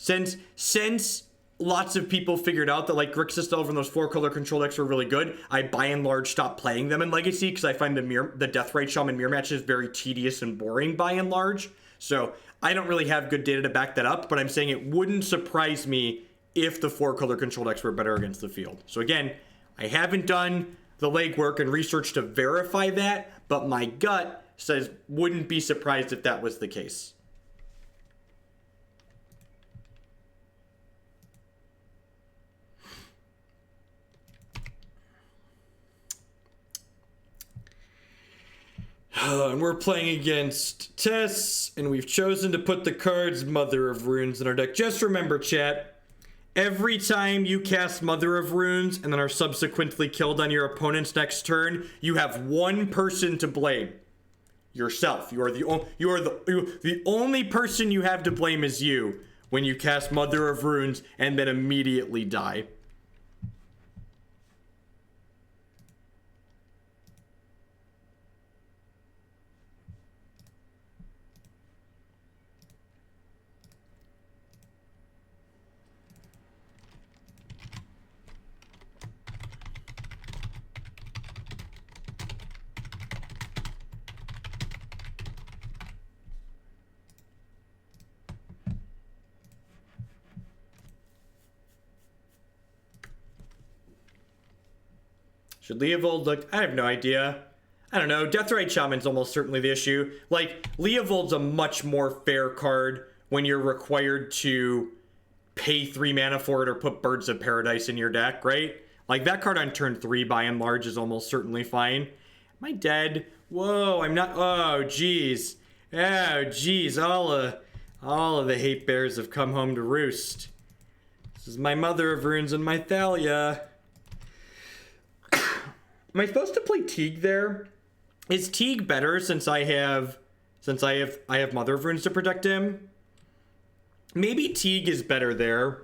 Since lots of people figured out that like Grixis Delver and those 4-color control decks were really good, I by and large stopped playing them in Legacy because I find the Deathrite Shaman mirror matches very tedious and boring by and large. So I don't really have good data to back that up, but I'm saying it wouldn't surprise me if the 4-color control decks were better against the field. So again, I haven't done the legwork and research to verify that, but my gut says wouldn't be surprised if that was the case. And we're playing against Tess, and we've chosen to put the cards Mother of Runes in our deck. Just remember, chat, every time you cast Mother of Runes and then are subsequently killed on your opponent's next turn, you have one person to blame. Yourself. The only person you have to blame is you when you cast Mother of Runes and then immediately die. Should Leovold look? I have no idea. I don't know. Deathrite Shaman's almost certainly the issue. Like, Leovold's a much more fair card when you're required to pay 3 mana for it or put Birds of Paradise in your deck, right? Like, that card on turn 3 by and large is almost certainly fine. Am I dead? Whoa, I'm not. Oh, jeez. Oh, jeez. All of the hate bears have come home to roost. This is my Mother of Runes and my Thalia. Am I supposed to play Teeg there? Is Teeg better since I have Mother of Runes to protect him? Maybe Teeg is better there.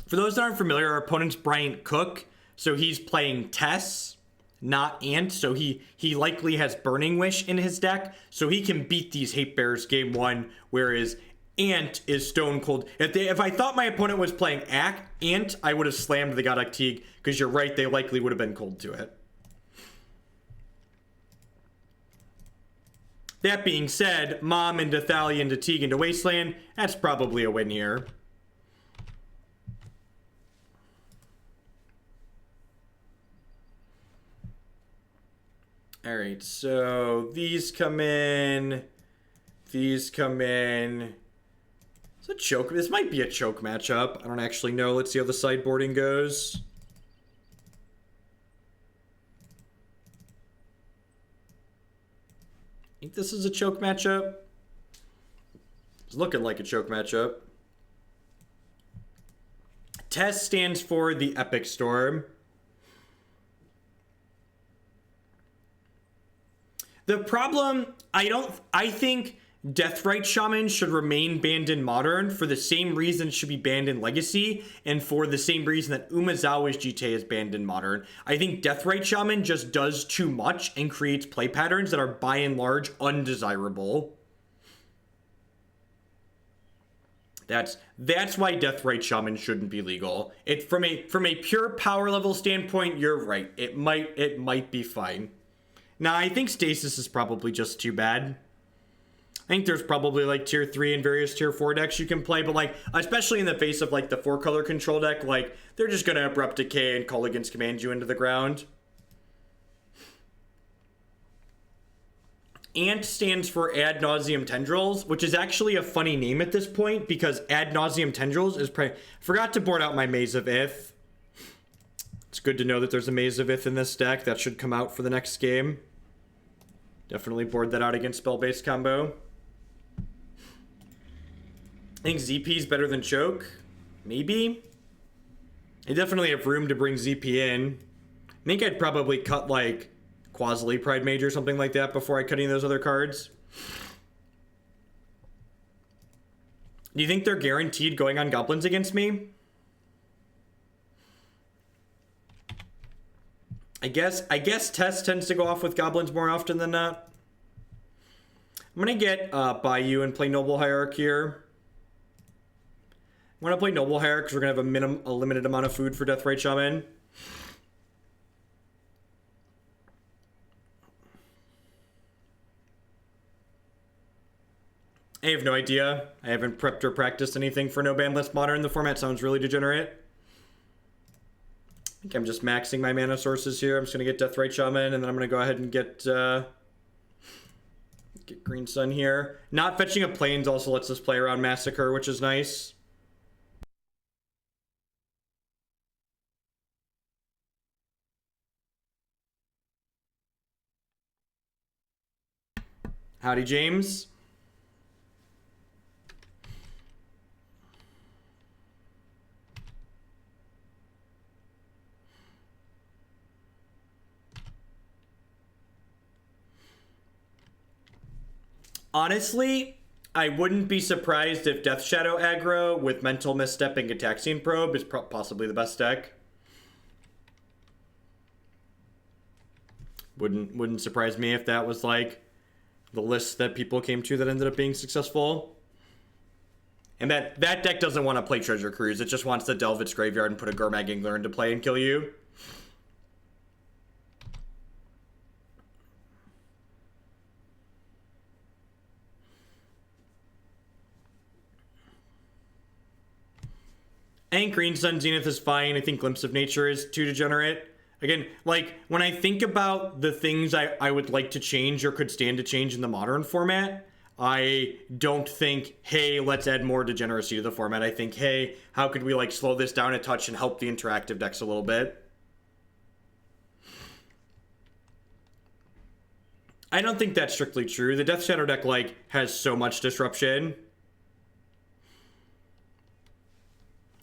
For those that aren't familiar, our opponent's Bryant Cook, so he's playing Tess, not Ant, so he likely has Burning Wish in his deck, so he can beat these Hate Bears game 1, whereas Ant is stone cold. If I thought my opponent was playing Ant, I would have slammed the Gaddock Teeg, because you're right, they likely would have been cold to it. That being said, Mom into Thalia into Teeg into Wasteland, that's probably a win here. All right, so these come in. These come in. It's a choke. This might be a choke matchup. I don't actually know. Let's see how the sideboarding goes. I think this is a choke matchup. It's looking like a choke matchup. Tess stands for the Epic Storm. The problem, I think Deathrite Shaman should remain banned in Modern for the same reason it should be banned in Legacy, and for the same reason that Umezawa's GTA is banned in Modern. I think Deathrite Shaman just does too much and creates play patterns that are by and large undesirable. That's why Deathrite Shaman shouldn't be legal. From a pure power level standpoint, you're right. It might be fine. Now, I think Stasis is probably just too bad. I think there's probably like tier 3 and various tier 4 decks you can play, but like, especially in the face of like the 4-color control deck, like, they're just gonna Abrupt Decay and Call Against Command you into the ground. Ant stands for Ad Nauseam Tendrils, which is actually a funny name at this point because Ad Nauseam Tendrils is forgot to board out my Maze of Ith. It's good to know that there's a Maze of Ith in this deck. That should come out for the next game. Definitely board that out against spell-based combo. I think ZP is better than Choke. Maybe. I definitely have room to bring ZP in. I think I'd probably cut like Qasali Pridemage or something like that before I cut any of those other cards. Do you think they're guaranteed going on goblins against me? I guess Tess tends to go off with goblins more often than not. I'm gonna get Bayou and play Noble Hierarch here. I'm gonna play Noble Hierarch because we're gonna have a limited amount of food for Deathrite Shaman. I have no idea. I haven't prepped or practiced anything for no ban list modern. The format sounds really degenerate. I think I'm just maxing my mana sources here. I'm just gonna get Deathrite Shaman, and then I'm gonna go ahead and get Green Sun here. Not fetching a Plains also lets us play around Massacre, which is nice. Howdy, James. Honestly, I wouldn't be surprised if Death Shadow aggro with Mental Misstep and Gataxian Probe is possibly the best deck. Wouldn't surprise me if that was like the list that people came to that ended up being successful. And that deck doesn't want to play Treasure Cruise. It just wants to delve its graveyard and put a Gurmag Angler into play and kill you. I think Green Sun Zenith is fine. I think Glimpse of Nature is too degenerate. Again, like, when I think about the things I would like to change or could stand to change in the modern format, I don't think, hey, let's add more degeneracy to the format. I think, hey, how could we, like, slow this down a touch and help the interactive decks a little bit? I don't think that's strictly true. The Death Shadow deck, like, has so much disruption.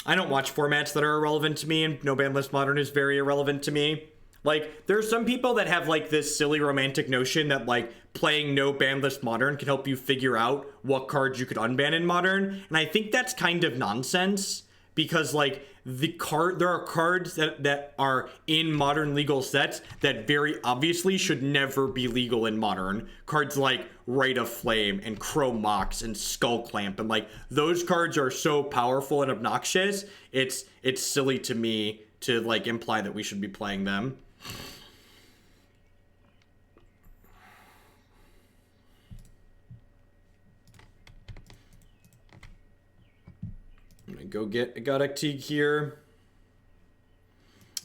I don't watch formats that are irrelevant to me, and No Ban List Modern is very irrelevant to me. Like, there are some people that have, like, this silly romantic notion that, like, playing No Ban List Modern can help you figure out what cards you could unban in Modern, and I think that's kind of nonsense, because, like, there are cards that are in Modern legal sets that very obviously should never be legal in Modern. Cards like Rite of Flame and Chrome Mox and Skull Clamp, and, like, those cards are so powerful and obnoxious, it's silly to me to, like, imply that we should be playing them. I'm gonna go get a Gaddock Teeg here.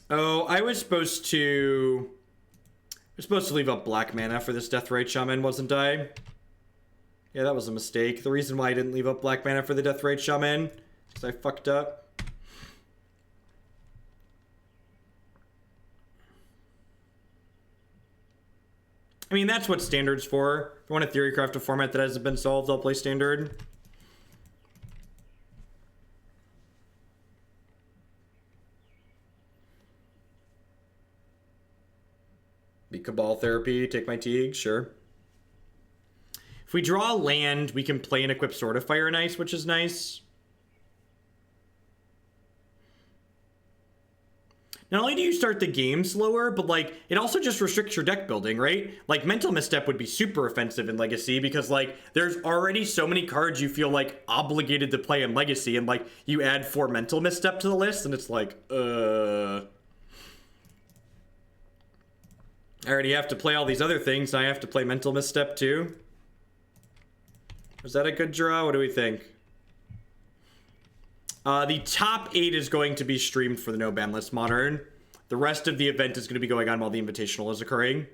Oh, I was supposed to leave up black mana for this Deathrite Shaman, wasn't I? Yeah, that was a mistake. The reason why I didn't leave up black mana for the Deathrite Shaman is because I fucked up. I mean, that's what Standard's for. If you want to theorycraft a format that hasn't been solved, I'll play Standard. Be Cabal Therapy, take my Teeg, sure. If we draw a land, we can play and equip Sword of Fire and Ice, which is nice. Not only do you start the game slower, but, like, it also just restricts your deck building, right? Like, Mental Misstep would be super offensive in Legacy because, like, there's already so many cards you feel, like, obligated to play in Legacy, and, like, you add 4 Mental Misstep to the list, and it's like, I already have to play all these other things, and I have to play Mental Misstep too. Was that a good draw? What do we think? The top 8 is going to be streamed for the No Ban List Modern. The rest of the event is going to be going on while the Invitational is occurring.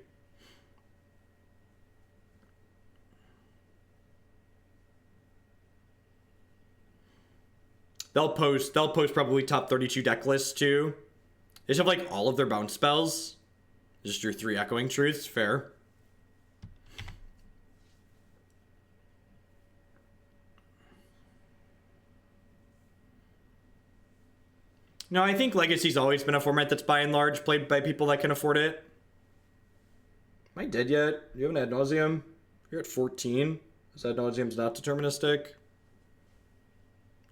They'll post probably top 32 deck lists too. They just have, like, all of their bounce spells. Just drew 3 Echoing Truths, fair. No, I think Legacy's always been a format that's by and large played by people that can afford it. Am I dead yet? You haven't Ad Nauseam? You're at 14. Is Ad Nauseam's not deterministic? Do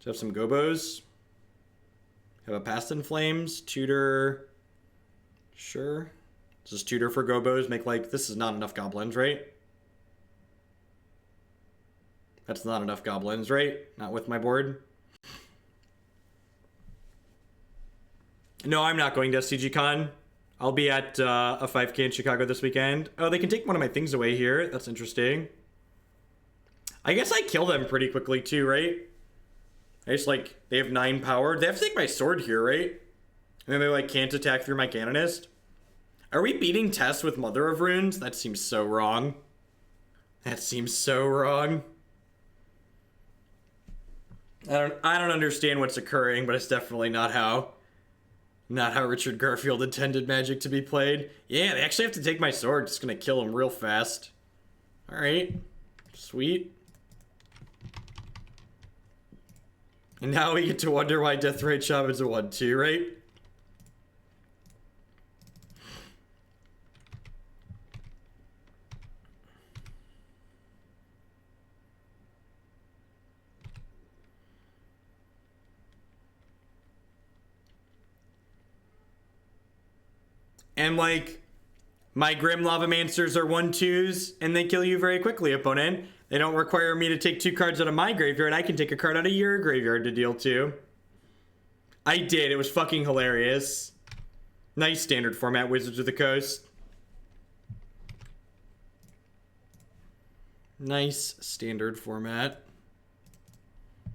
you have some Gobos? Have a Past in Flames? Tutor? Sure. Does this tutor for gobos make like... This is not enough goblins, right? That's not enough goblins, right? Not with my board. No, I'm not going to SCG Con. I'll be at a 5K in Chicago this weekend. Oh, they can take one of my things away here. That's interesting. I guess I kill them pretty quickly too, right? I just like, they have 9 power. They have to take my sword here, right? And then they like can't attack through my Canonist. Are we beating Tess with Mother of Runes? That seems so wrong. That seems so wrong. I don't understand what's occurring, but it's definitely not how Richard Garfield intended Magic to be played. Yeah, they actually have to take my sword. It's gonna kill him real fast. Alright. Sweet. And now we get to wonder why Deathrite Shaman's a 1/2, right? And like, my Grim Lavamancers are 1/2s, and they kill you very quickly, opponent. They don't require me to take 2 cards out of my graveyard. I can take a card out of your graveyard to deal 2. I did. It was fucking hilarious. Nice standard format, Wizards of the Coast. Nice standard format. I'm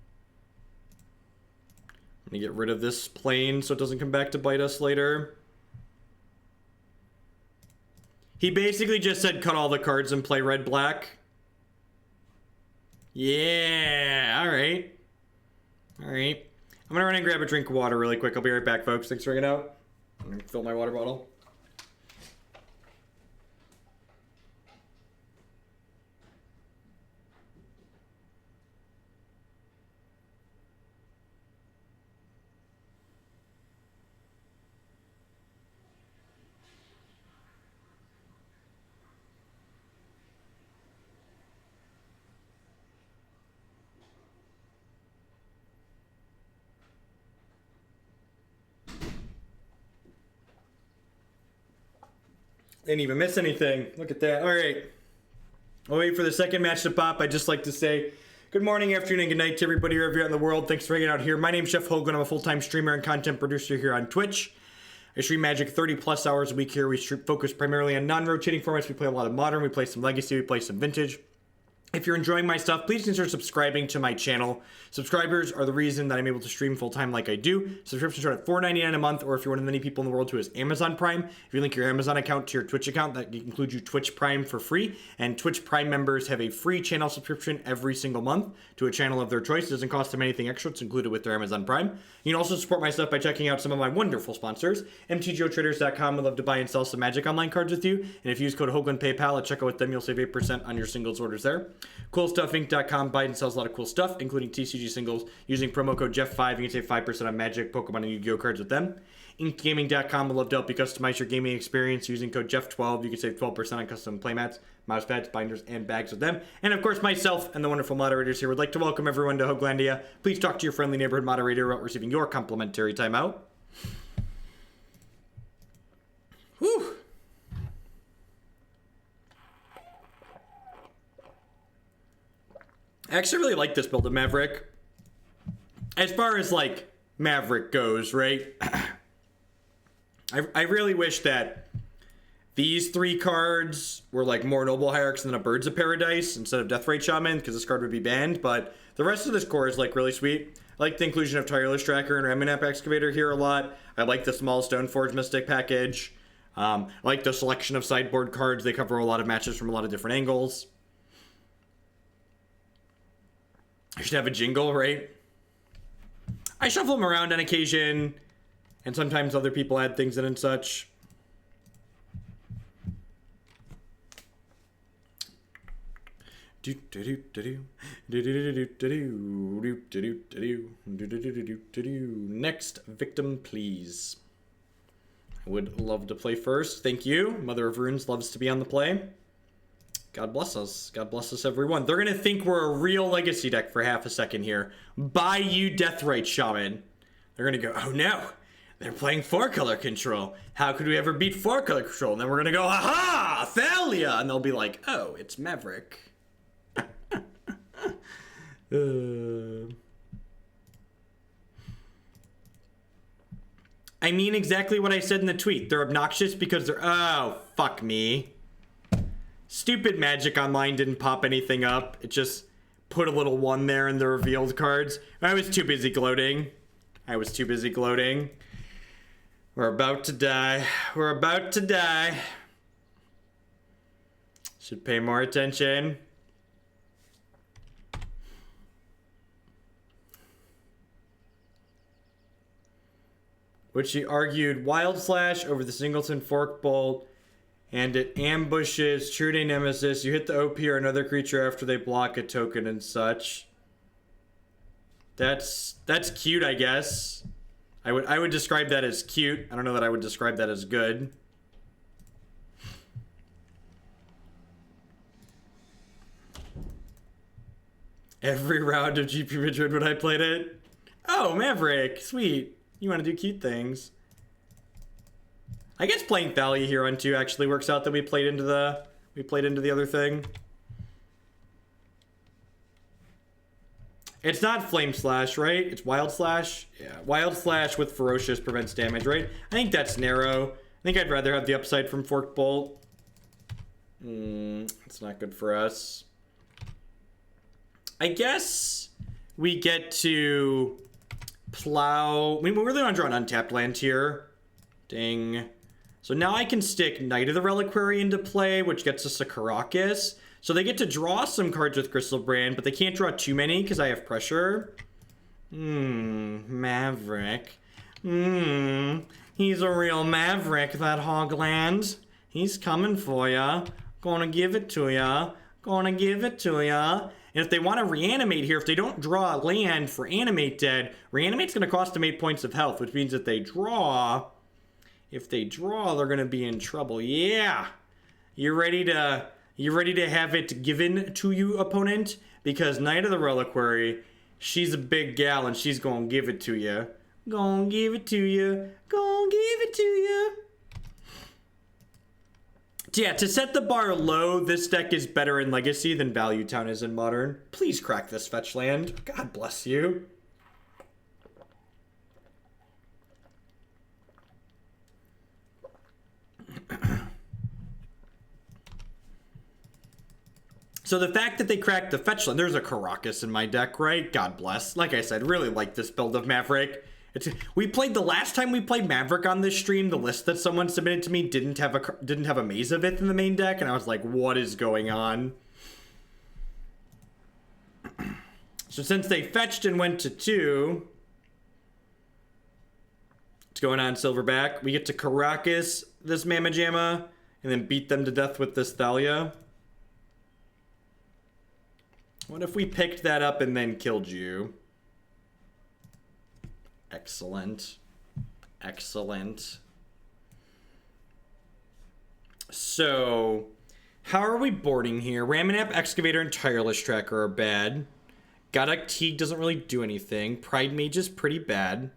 gonna get rid of this plane so it doesn't come back to bite us later. He basically just said cut all the cards and play red-black. Yeah, alright. Alright. I'm gonna run and grab a drink of water really quick. I'll be right back, folks. Thanks for hanging out. I'm gonna fill my water bottle. Didn't even miss anything. Look at that. All right. I'll wait for the second match to pop. I'd just like to say good morning, afternoon, and good night to everybody wherever you're at in the world. Thanks for hanging out here. My name's Chef Hogan. I'm a full-time streamer and content producer here on Twitch. I stream Magic 30 plus hours a week here. We focus primarily on non-rotating formats. We play a lot of Modern. We play some Legacy. We play some Vintage. If you're enjoying my stuff, please consider subscribing to my channel. Subscribers are the reason that I'm able to stream full-time like I do. Subscriptions start at $4.99 a month, or if you're one of the many people in the world who has Amazon Prime, if you link your Amazon account to your Twitch account, that includes you Twitch Prime for free. And Twitch Prime members have a free channel subscription every single month to a channel of their choice. It doesn't cost them anything extra. It's included with their Amazon Prime. You can also support my stuff by checking out some of my wonderful sponsors. MTGOtraders.com. I'd love to buy and sell some Magic Online cards with you. And if you use code Hogan PayPal at checkout with them, you'll save 8% on your singles orders there. CoolStuffInc.com buys and sells a lot of cool stuff, including TCG singles. Using promo code Jeff5, you can save 5% on Magic, Pokemon, and Yu-Gi-Oh cards with them. InkGaming.com would love to help you customize your gaming experience. Using code Jeff12, you can save 12% on custom playmats, mouse pads, binders, and bags with them. And of course, myself and the wonderful moderators here would like to welcome everyone to Hoaglandia. Please talk to your friendly neighborhood moderator about receiving your complimentary timeout. Whew. I actually really like this build of Maverick. As far as, like, Maverick goes, right? I really wish that these 3 cards were, like, more Noble Hierarchs than a Birds of Paradise instead of Deathrite Shaman, because this card would be banned, but the rest of this core is, like, really sweet. I like the inclusion of Tireless Tracker and Ramunap Excavator here a lot. I like the small Stoneforge Mystic package. I like the selection of sideboard cards. They cover a lot of matches from a lot of different angles. I should have a jingle, right? I shuffle them around on occasion, and sometimes other people add things in and such. Next victim, please. I would love to play first. Thank you. Mother of Runes loves to be on the play. God bless us. God bless us, everyone. They're going to think we're a real Legacy deck for half a second here. Bayou Deathrite Shaman. They're going to go, oh no. they're playing 4-color control. How could we ever beat 4-color control? And then we're gonna go, aha, Thalia! And they'll be like, oh, it's Maverick. I mean exactly what I said in the tweet. They're obnoxious because they're... Oh, fuck me. Stupid Magic Online didn't pop anything up. It just put a little 1 there in the revealed cards. I was too busy gloating. We're about to die. We're about to die. Should pay more attention. Which she argued Wild Slash over the Singleton Fork Bolt, and it ambushes True Day Nemesis. You hit the OP or another creature after they block a token and such. That's cute, I guess. I would describe that as cute. I don't know that I would describe that as good. Every round of GP Madrid when I played it. Oh, Maverick, sweet. You want to do cute things. I guess playing Thalia here on 2 actually works out that we played into the other thing. It's not Flame Slash, right? It's Wild Slash? Yeah, Wild Slash with Ferocious prevents damage, right? I think that's narrow. I think I'd rather have the upside from Fork Bolt. It's not good for us. I guess we get to plow... We really want to draw an untapped land here. Ding. So now I can stick Knight of the Reliquary into play, which gets us a Karakas. So they get to draw some cards with Crystal Brand, but they can't draw too many because I have pressure. Maverick. He's a real Maverick, that Hogland. He's coming for ya. Gonna give it to ya. Gonna give it to ya. And if they want to reanimate here, if they don't draw a land for Animate Dead, Reanimate's gonna cost them 8 points of health, which means if they draw, they're gonna be in trouble. Yeah. You ready to have it given to you, opponent? Because Knight of the Reliquary, she's a big gal and she's gonna give it to you. Gonna give it to you. Gonna give it to you. Yeah, to set the bar low, this deck is better in Legacy than Value Town is in Modern. Please crack this fetch land. God bless you. So the fact that they cracked the fetch land, there's a Karakas in my deck, right? God bless. Like I said, really like this build of Maverick. The last time we played Maverick on this stream, the list that someone submitted to me didn't have a Maze of Ith in the main deck, and I was like, what is going on? So since they fetched and went to 2, what's going on, Silverback? We get to Karakas this Mamma Jamma, and then beat them to death with this Thalia. What if we picked that up and then killed you? Excellent. Excellent. So, how are we boarding here? Ramunap Excavator and Tireless Tracker are bad. Gaddock Teeg doesn't really do anything. Pridemage is pretty bad.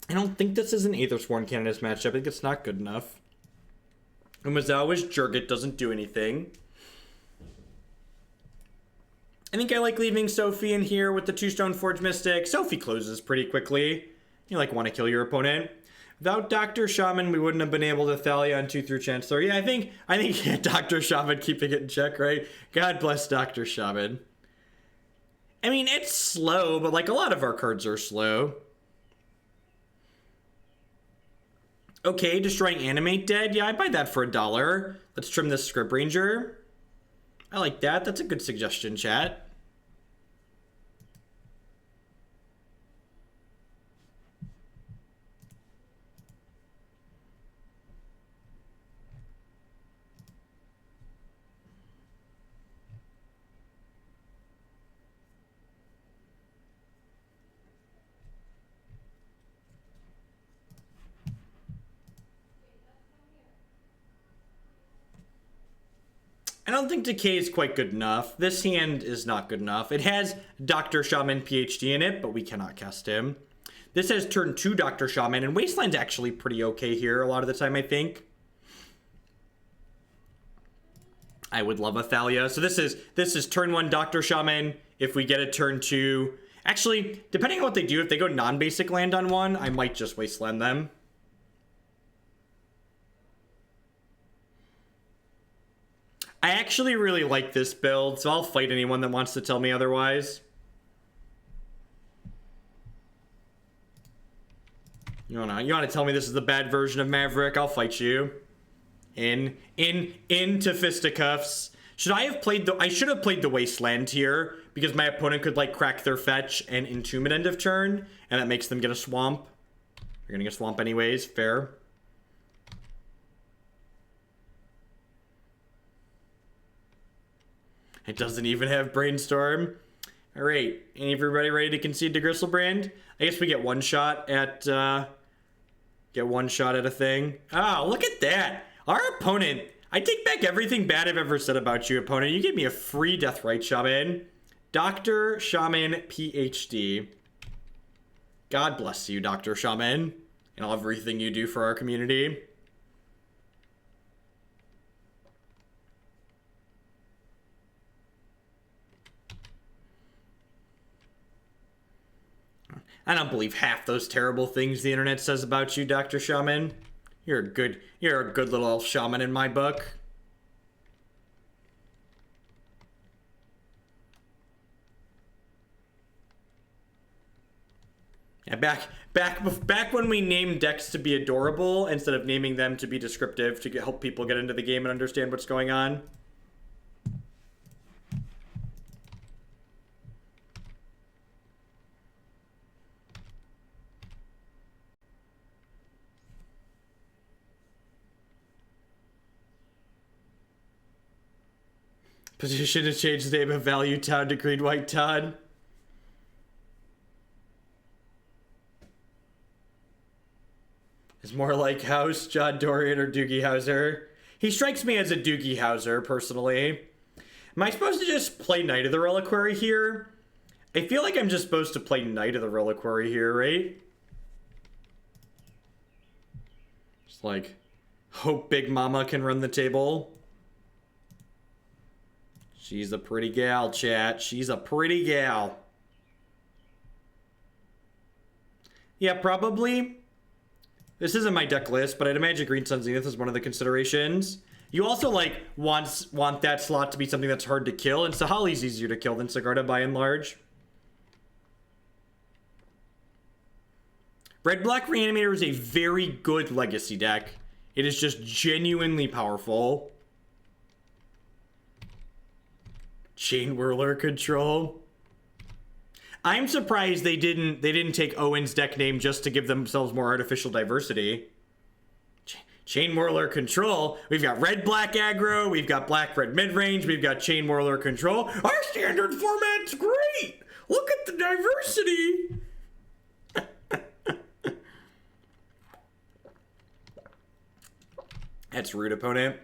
I don't think this is an Ethersworn Canonist matchup. I think it's not good enough. Umazawa's Jurgit doesn't do anything. I think I like leaving Sophie in here with the 2 Stoneforge Mystic. Sophie closes pretty quickly. You want to kill your opponent. Without Dr. Shaman, we wouldn't have been able to Thalia on 2 through Chancellor. Yeah, I think yeah, Dr. Shaman keeping it in check, right? God bless Dr. Shaman. I mean, it's slow, but like a lot of our cards are slow. Okay, destroying Animate Dead. Yeah, I'd buy that for $1. Let's trim this Scryb Ranger. I like that. That's a good suggestion, chat. I don't think Decay is quite good enough. This hand is not good enough. It has Dr. Shaman PhD in it, but we cannot cast him. This has turn 2 Dr. Shaman, and Wasteland's actually pretty okay here a lot of the time, I think. I would love a Thalia. So this is turn 1 Dr. Shaman. If we get a turn 2... Actually, depending on what they do, if they go non-basic land on 1, I might just Wasteland them. I actually really like this build, so I'll fight anyone that wants to tell me otherwise. You wanna tell me this is the bad version of Maverick? I'll fight you. Into fisticuffs. I should have played the Wasteland here, because my opponent could, like, crack their fetch and entomb at end of turn, and that makes them get a swamp. You're gonna get a swamp anyways, fair. It doesn't even have Brainstorm. Alright, everybody ready to concede to Gristlebrand? I guess we get one shot at, a thing. Oh, look at that! Our opponent, I take back everything bad I've ever said about you, opponent. You gave me a free Deathrite Shaman. Dr. Shaman, PhD. God bless you, Dr. Shaman, and everything you do for our community. I don't believe half those terrible things the internet says about you, Dr. Shaman. You're a good little elf shaman in my book. Yeah, back when we named decks to be adorable instead of naming them to be descriptive to help people get into the game and understand what's going on. Petition to change the name of Value Town to Green White Town. It's more like House, John Dorian, or Doogie Howser. He strikes me as a Doogie Howser, personally. Am I supposed to just play Knight of the Reliquary here? I feel like I'm just supposed to play Knight of the Reliquary here, right? Just like, hope Big Mama can run the table. She's a pretty gal, chat. She's a pretty gal. Yeah, probably. This isn't my deck list, but I'd imagine Green Sun Zenith is one of the considerations. You also, like, want that slot to be something that's hard to kill, and Sahali's easier to kill than Sigarda by and large. Red-Black Reanimator is a very good Legacy deck. It is just genuinely powerful. Chain Whirler control. I'm surprised they didn't take Owen's deck name just to give themselves more artificial diversity. Chain Whirler control. We've got red-black aggro. We've got black-red mid-range. We've got Chain Whirler control. Our standard format's great. Look at the diversity. That's rude, opponent.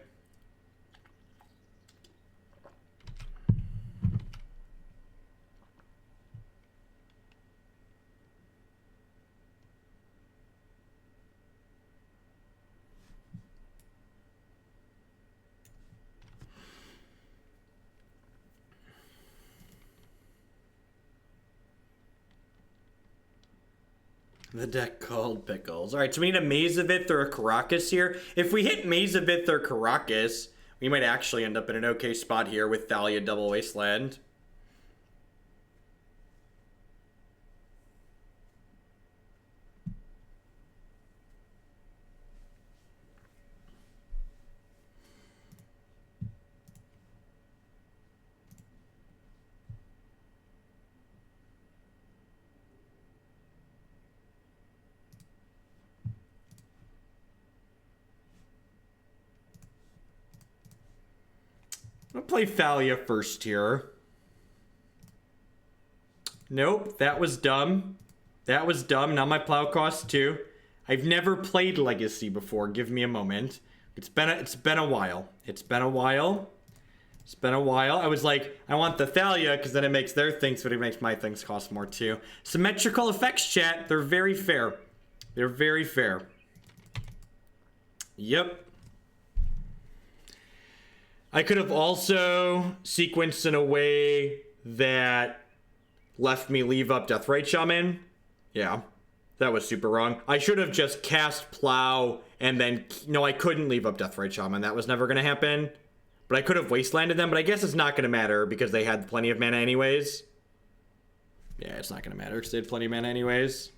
The deck called Pickles. Alright, so we need a Maze of Ith or a Karakas here. If we hit Maze of Ith or Karakas, we might actually end up in an okay spot here with Thalia double Wasteland. I'll play Thalia first here. Nope, that was dumb. That was dumb. Now my plow costs 2. I've never played Legacy before. Give me a moment. It's been a while. It's been a while. It's been a while. I was like, I want the Thalia because then it makes their things, but it makes my things cost more too. Symmetrical effects, chat. They're very fair. They're very fair. Yep. I could have also sequenced in a way that left me leave up Deathrite Shaman. Yeah, that was super wrong. I should have just cast Plow and then... No, I couldn't leave up Deathrite Shaman. That was never going to happen. But I could have Wastelanded them, but I guess it's not going to matter because they had plenty of mana anyways. Yeah, it's not going to matter because they had plenty of mana anyways.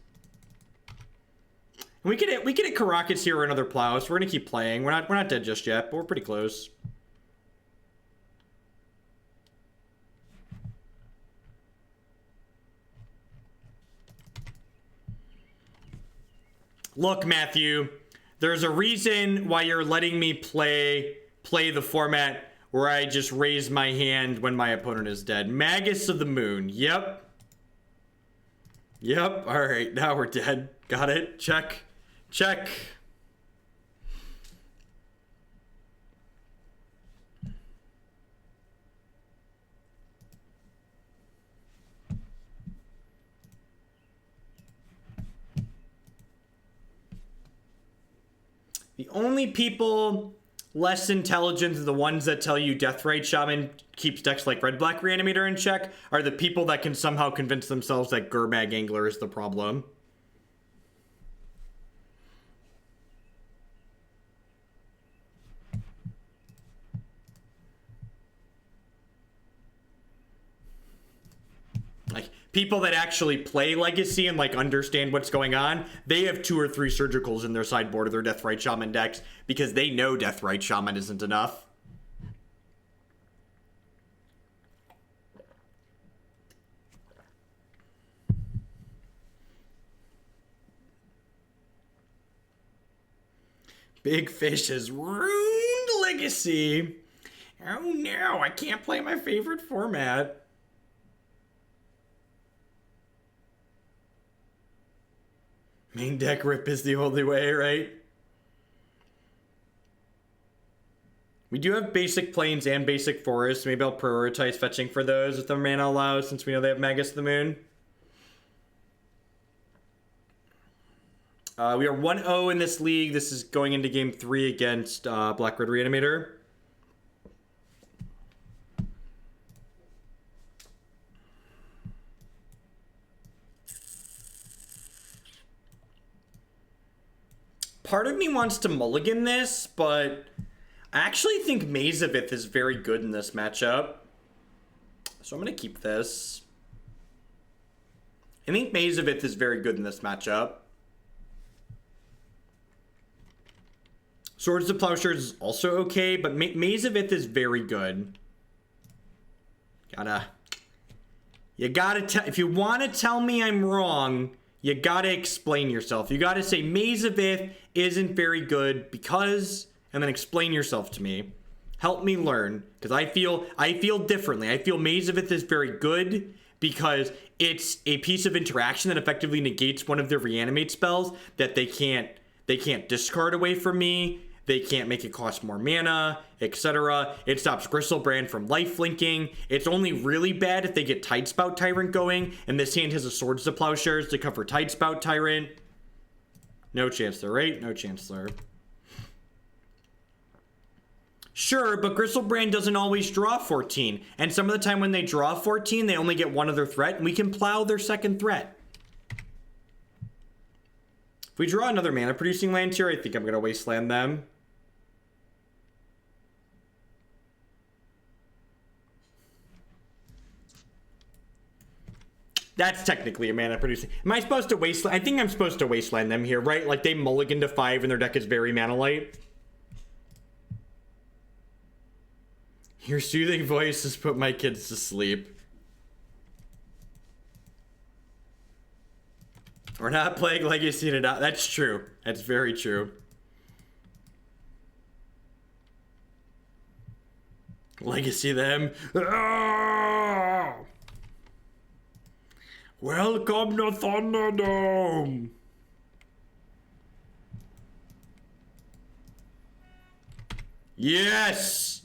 And we could hit Karakas here or another Plow, so we're going to keep playing. We're not dead just yet, but we're pretty close. Look, Matthew, there's a reason why you're letting me play the format where I just raise my hand when my opponent is dead. Magus of the Moon. Yep. Yep. All right, now we're dead. Got it. Check. Check. The only people less intelligent than the ones that tell you Deathrite Shaman keeps decks like Red-Black Reanimator in check are the people that can somehow convince themselves that Gurmag Angler is the problem. Like, people that actually play Legacy and, like, understand what's going on, they have 2 or 3 Surgicals in their sideboard of their Deathrite Shaman decks because they know Deathrite Shaman isn't enough. Big Fish has ruined Legacy. Oh no, I can't play my favorite format. Main deck rip is the only way, right? We do have basic plains and basic forests. Maybe I'll prioritize fetching for those if the mana allows, since we know they have Magus of the Moon. We are 1-0 in this league. This is going into game 3 against Black Red Reanimator. Part of me wants to mulligan this, but I actually think Maze of Ith is very good in this matchup. So I'm going to keep this. I think Maze of Ith is very good in this matchup. Swords to Plowshares is also okay, but Maze of Ith is very good. You gotta if you want to tell me I'm wrong, you gotta explain yourself. You gotta say Maze of Ith isn't very good because, and then explain yourself to me. Help me learn, because I feel differently. I feel Maze of Ith is very good because it's a piece of interaction that effectively negates one of their reanimate spells that they can't discard away from me. They can't make it cost more mana, etc. It stops Gristlebrand from lifelinking. It's only really bad if they get Tidespout Tyrant going, and this hand has a Swords to Plowshares to cover Tidespout Tyrant. No chance there, right? No chance there. Sure, but Gristlebrand doesn't always draw 14, and some of the time when they draw 14, they only get one other threat, and we can plow their second threat. If we draw another mana-producing land here, I think I'm going to Wasteland them. That's technically a mana producing. Am I supposed to Wasteland? I think I'm supposed to Wasteland them here, right? Like they mulligan to 5 and their deck is very mana light. Your soothing voice has put my kids to sleep. We're not playing Legacy to die. That's true. That's very true. Legacy them. Ah! Welcome to Thunderdome. Yes!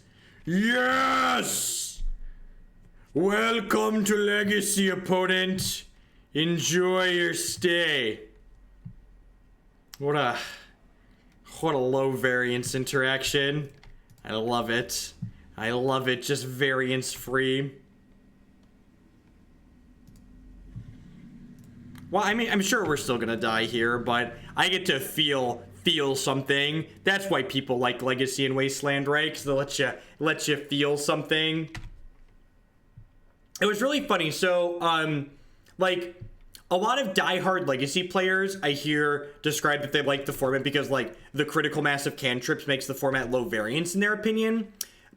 Yes! Welcome to Legacy, opponent. Enjoy your stay. What a low variance interaction. I love it. I love it. Just variance free. Well, I mean, I'm sure we're still gonna die here, but I get to feel something. That's why people like Legacy and Wasteland, right? Because they let you feel something. It was really funny. So, like, a lot of diehard Legacy players I hear describe that they like the format because, like, the critical mass of cantrips makes the format low variance in their opinion.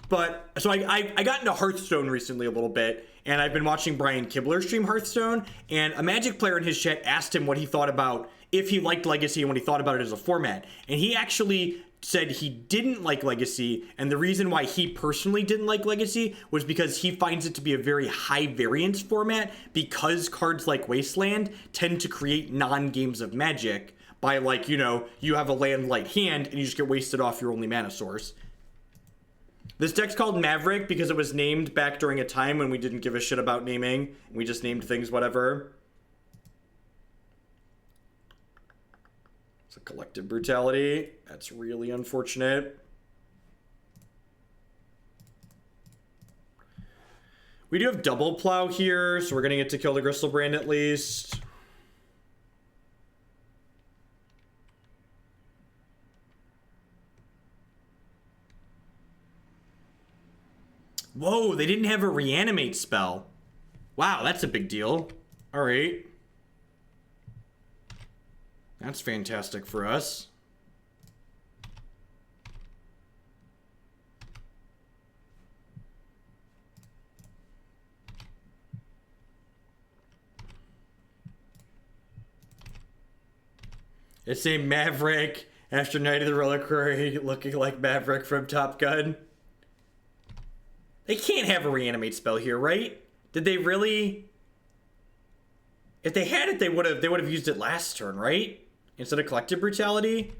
But, so I got into Hearthstone recently a little bit, and I've been watching Brian Kibler stream Hearthstone, and a Magic player in his chat asked him what he thought about, if he liked Legacy and what he thought about it as a format. And he actually said he didn't like Legacy, and the reason why he personally didn't like Legacy was because he finds it to be a very high variance format because cards like Wasteland tend to create non-games of Magic by, like, you know, you have a land light hand and you just get wasted off your only mana source. This deck's called Maverick because it was named back during a time when we didn't give a shit about naming. We just named things whatever. It's a collective brutality. That's really unfortunate. We do have double plow here, so we're going to get to kill the Gristlebrand at least. Whoa, they didn't have a reanimate spell. Wow, that's a big deal. All right. That's fantastic for us. It's a Maverick after Night of the Reliquary looking like Maverick from Top Gun. They can't have a reanimate spell here, right? Did they really? If they had it, they would have used it last turn, right? Instead of collective brutality?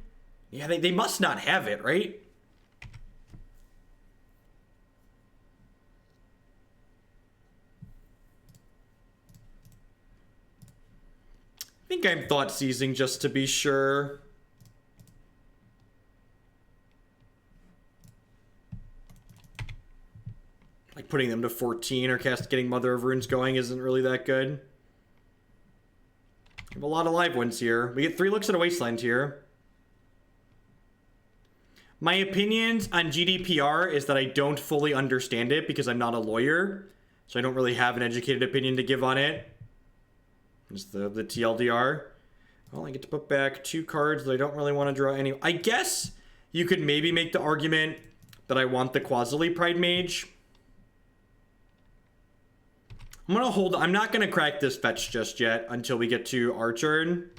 Yeah, they must not have it, right? I think I'm thought seizing just to be sure. Like putting them to 14 or getting Mother of Runes going isn't really that good. We have a lot of live ones here. We get 3 looks at a Wasteland here. My opinions on GDPR is that I don't fully understand it because I'm not a lawyer. So I don't really have an educated opinion to give on it. Just the TLDR. Well, I get to put back 2 cards that I don't really want to draw any. I guess you could maybe make the argument that I want the Qasali Pridemage. I'm going to hold. I'm not going to crack this fetch just yet until we get to our turn.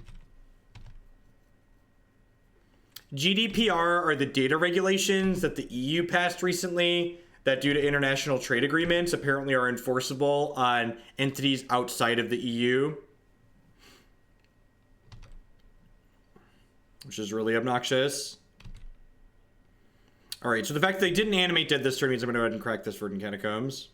GDPR are the data regulations that the EU passed recently that, due to international trade agreements, apparently are enforceable on entities outside of the EU. Which is really obnoxious. Alright, so the fact that they didn't animate dead this turn means I'm going to go ahead and crack this Verdant Catacombs.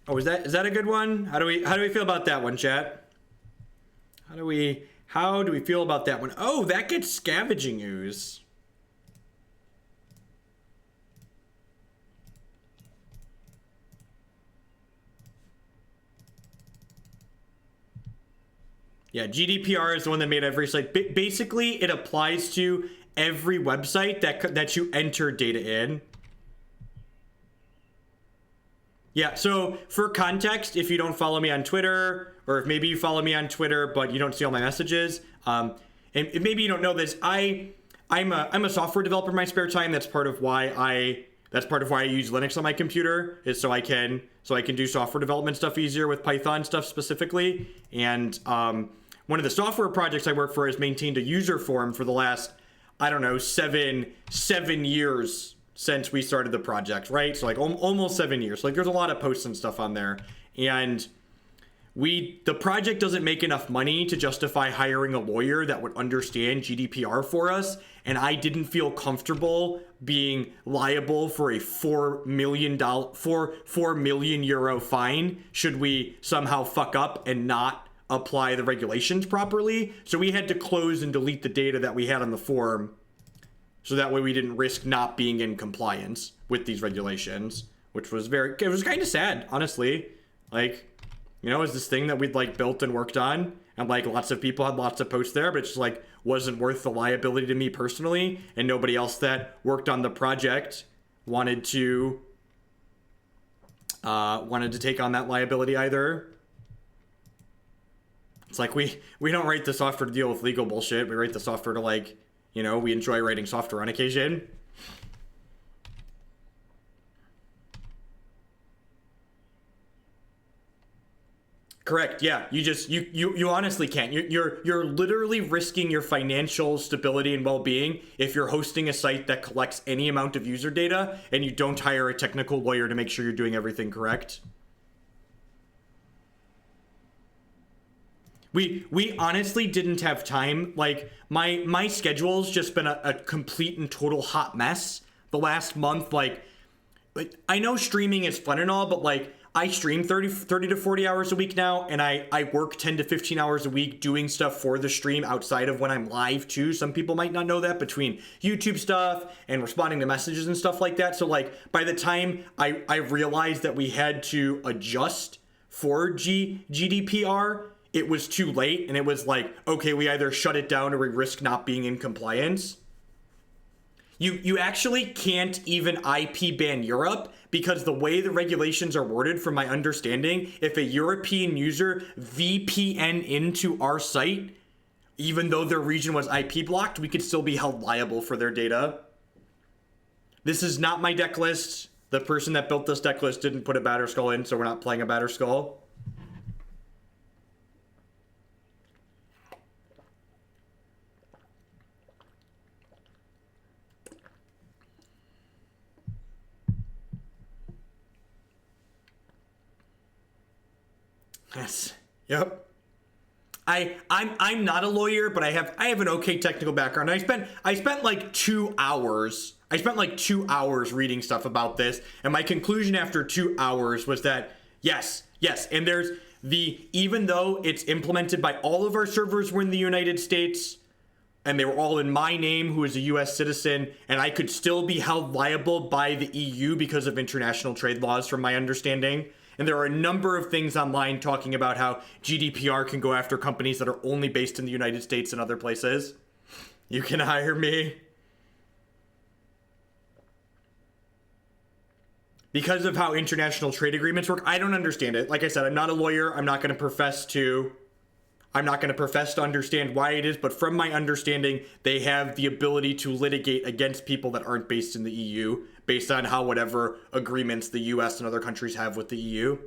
Oh, is that a good one? How do we feel about that one, chat? How do we feel about that one? Oh, that gets Scavenging Ooze. Yeah, GDPR is the one that made every site. Basically, it applies to every website that you enter data in. Yeah, so for context, if you don't follow me on Twitter, or if maybe you follow me on Twitter but you don't see all my messages, and maybe you don't know this, I'm a software developer in my spare time. That's part of That's part of why I use Linux on my computer, is so I can do software development stuff easier with Python stuff specifically. And one of the software projects I work for has maintained a user forum for the last, I don't know, seven years since we started the project, right? So like almost 7 years. Like there's a lot of posts and stuff on there. And the project doesn't make enough money to justify hiring a lawyer that would understand GDPR for us, and I didn't feel comfortable being liable for a €4 million euro fine should we somehow fuck up and not apply the regulations properly. So we had to close and delete the data that we had on the forum, so that way we didn't risk not being in compliance with these regulations, which was it was kind of sad, honestly. Like, you know, it was this thing that we'd like built and worked on, and like lots of people had lots of posts there, but it just like wasn't worth the liability to me personally, and nobody else that worked on the project wanted to take on that liability either. It's like we don't write the software to deal with legal bullshit. We write the software to, like, you know, we enjoy writing software on occasion. Correct. Yeah. You honestly can't. You're literally risking your financial stability and well-being if you're hosting a site that collects any amount of user data and you don't hire a technical lawyer to make sure you're doing everything correct. We honestly didn't have time. Like my schedule's just been a complete and total hot mess the last month. Like I know streaming is fun and all, but like I stream 30 to 40 hours a week now, and I work 10 to 15 hours a week doing stuff for the stream outside of when I'm live too. Some people might not know that, between YouTube stuff and responding to messages and stuff like that. So like by the time I realized that we had to adjust for GDPR, it was too late, and it was like, okay, we either shut it down or we risk not being in compliance. You actually can't even IP ban Europe, because the way the regulations are worded, from my understanding, if a European user VPN into our site, even though their region was IP blocked, we could still be held liable for their data. This is not my deck list. The person that built this deck list didn't put a Batterskull in, so we're not playing a Batterskull. Yes. Yep. I'm not a lawyer, but I have an okay technical background. I spent like 2 hours. I spent like 2 hours reading stuff about this, and my conclusion after 2 hours was that yes, and there's even though it's implemented by all of our servers were in the United States, and they were all in my name, who is a US citizen, and I could still be held liable by the EU because of international trade laws, from my understanding. And there are a number of things online talking about how GDPR can go after companies that are only based in the United States and other places. You can hire me. Because of how international trade agreements work, I don't understand it. Like I said, I'm not a lawyer. I'm not going to profess to understand why it is, but from my understanding, they have the ability to litigate against people that aren't based in the EU, based on how whatever agreements the US and other countries have with the EU.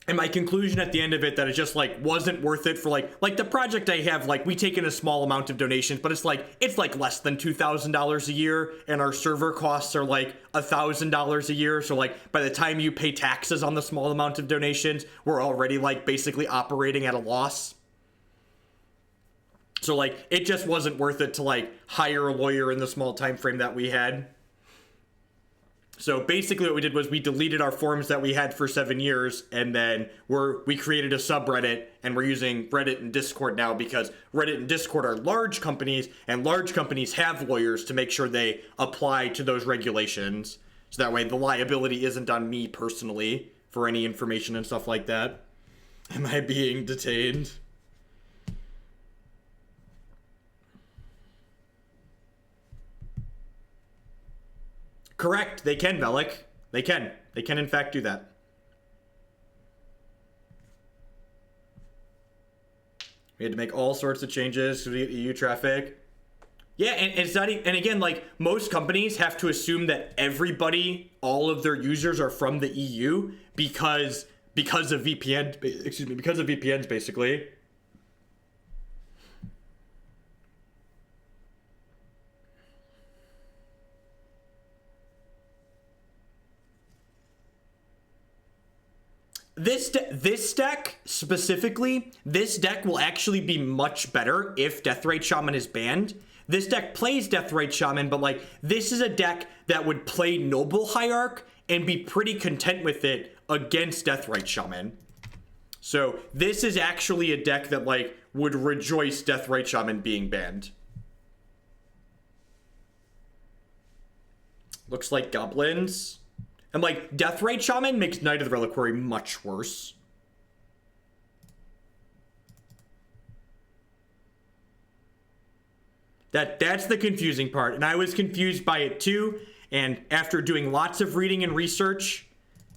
And my conclusion at the end of it, that it just like wasn't worth it for like the project I have, like we take in a small amount of donations, but it's like less than $2,000 a year, and our server costs are like $1,000 a year. So like by the time you pay taxes on the small amount of donations, we're already like basically operating at a loss. So like it just wasn't worth it to like hire a lawyer in the small time frame that we had. So basically what we did was we deleted our forums that we had for 7 years, and then we created a subreddit, and we're using Reddit and Discord now, because Reddit and Discord are large companies, and large companies have lawyers to make sure they apply to those regulations. So that way the liability isn't on me personally for any information and stuff like that. Am I being detained? Correct. They can, Velik. They can. They can, in fact, do that. We had to make all sorts of changes to the EU traffic. Yeah, and it's not, and again, like, most companies have to assume that everybody, all of their users are from the EU because of VPNs, basically. This deck specifically, this deck will actually be much better if Deathrite Shaman is banned. This deck plays Deathrite Shaman, but like, this is a deck that would play Noble Hierarch and be pretty content with it against Deathrite Shaman. So this is actually a deck that like would rejoice Deathrite Shaman being banned. Looks like goblins. And like, Deathrite Shaman makes Knight of the Reliquary much worse. That's the confusing part. And I was confused by it too. And after doing lots of reading and research,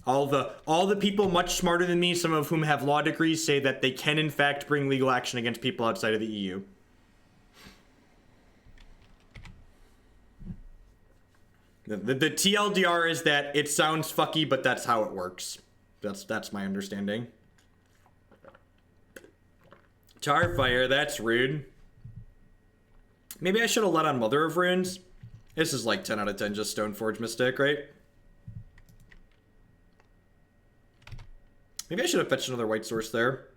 all the people much smarter than me, some of whom have law degrees, say that they can in fact bring legal action against people outside of the EU. The TLDR is that it sounds fucky, but that's how it works. That's my understanding. Tarfire, that's rude. Maybe I should have let on Mother of Runes. This is like 10 out of 10 just Stoneforge Mystic, right? Maybe I should have fetched another white source there.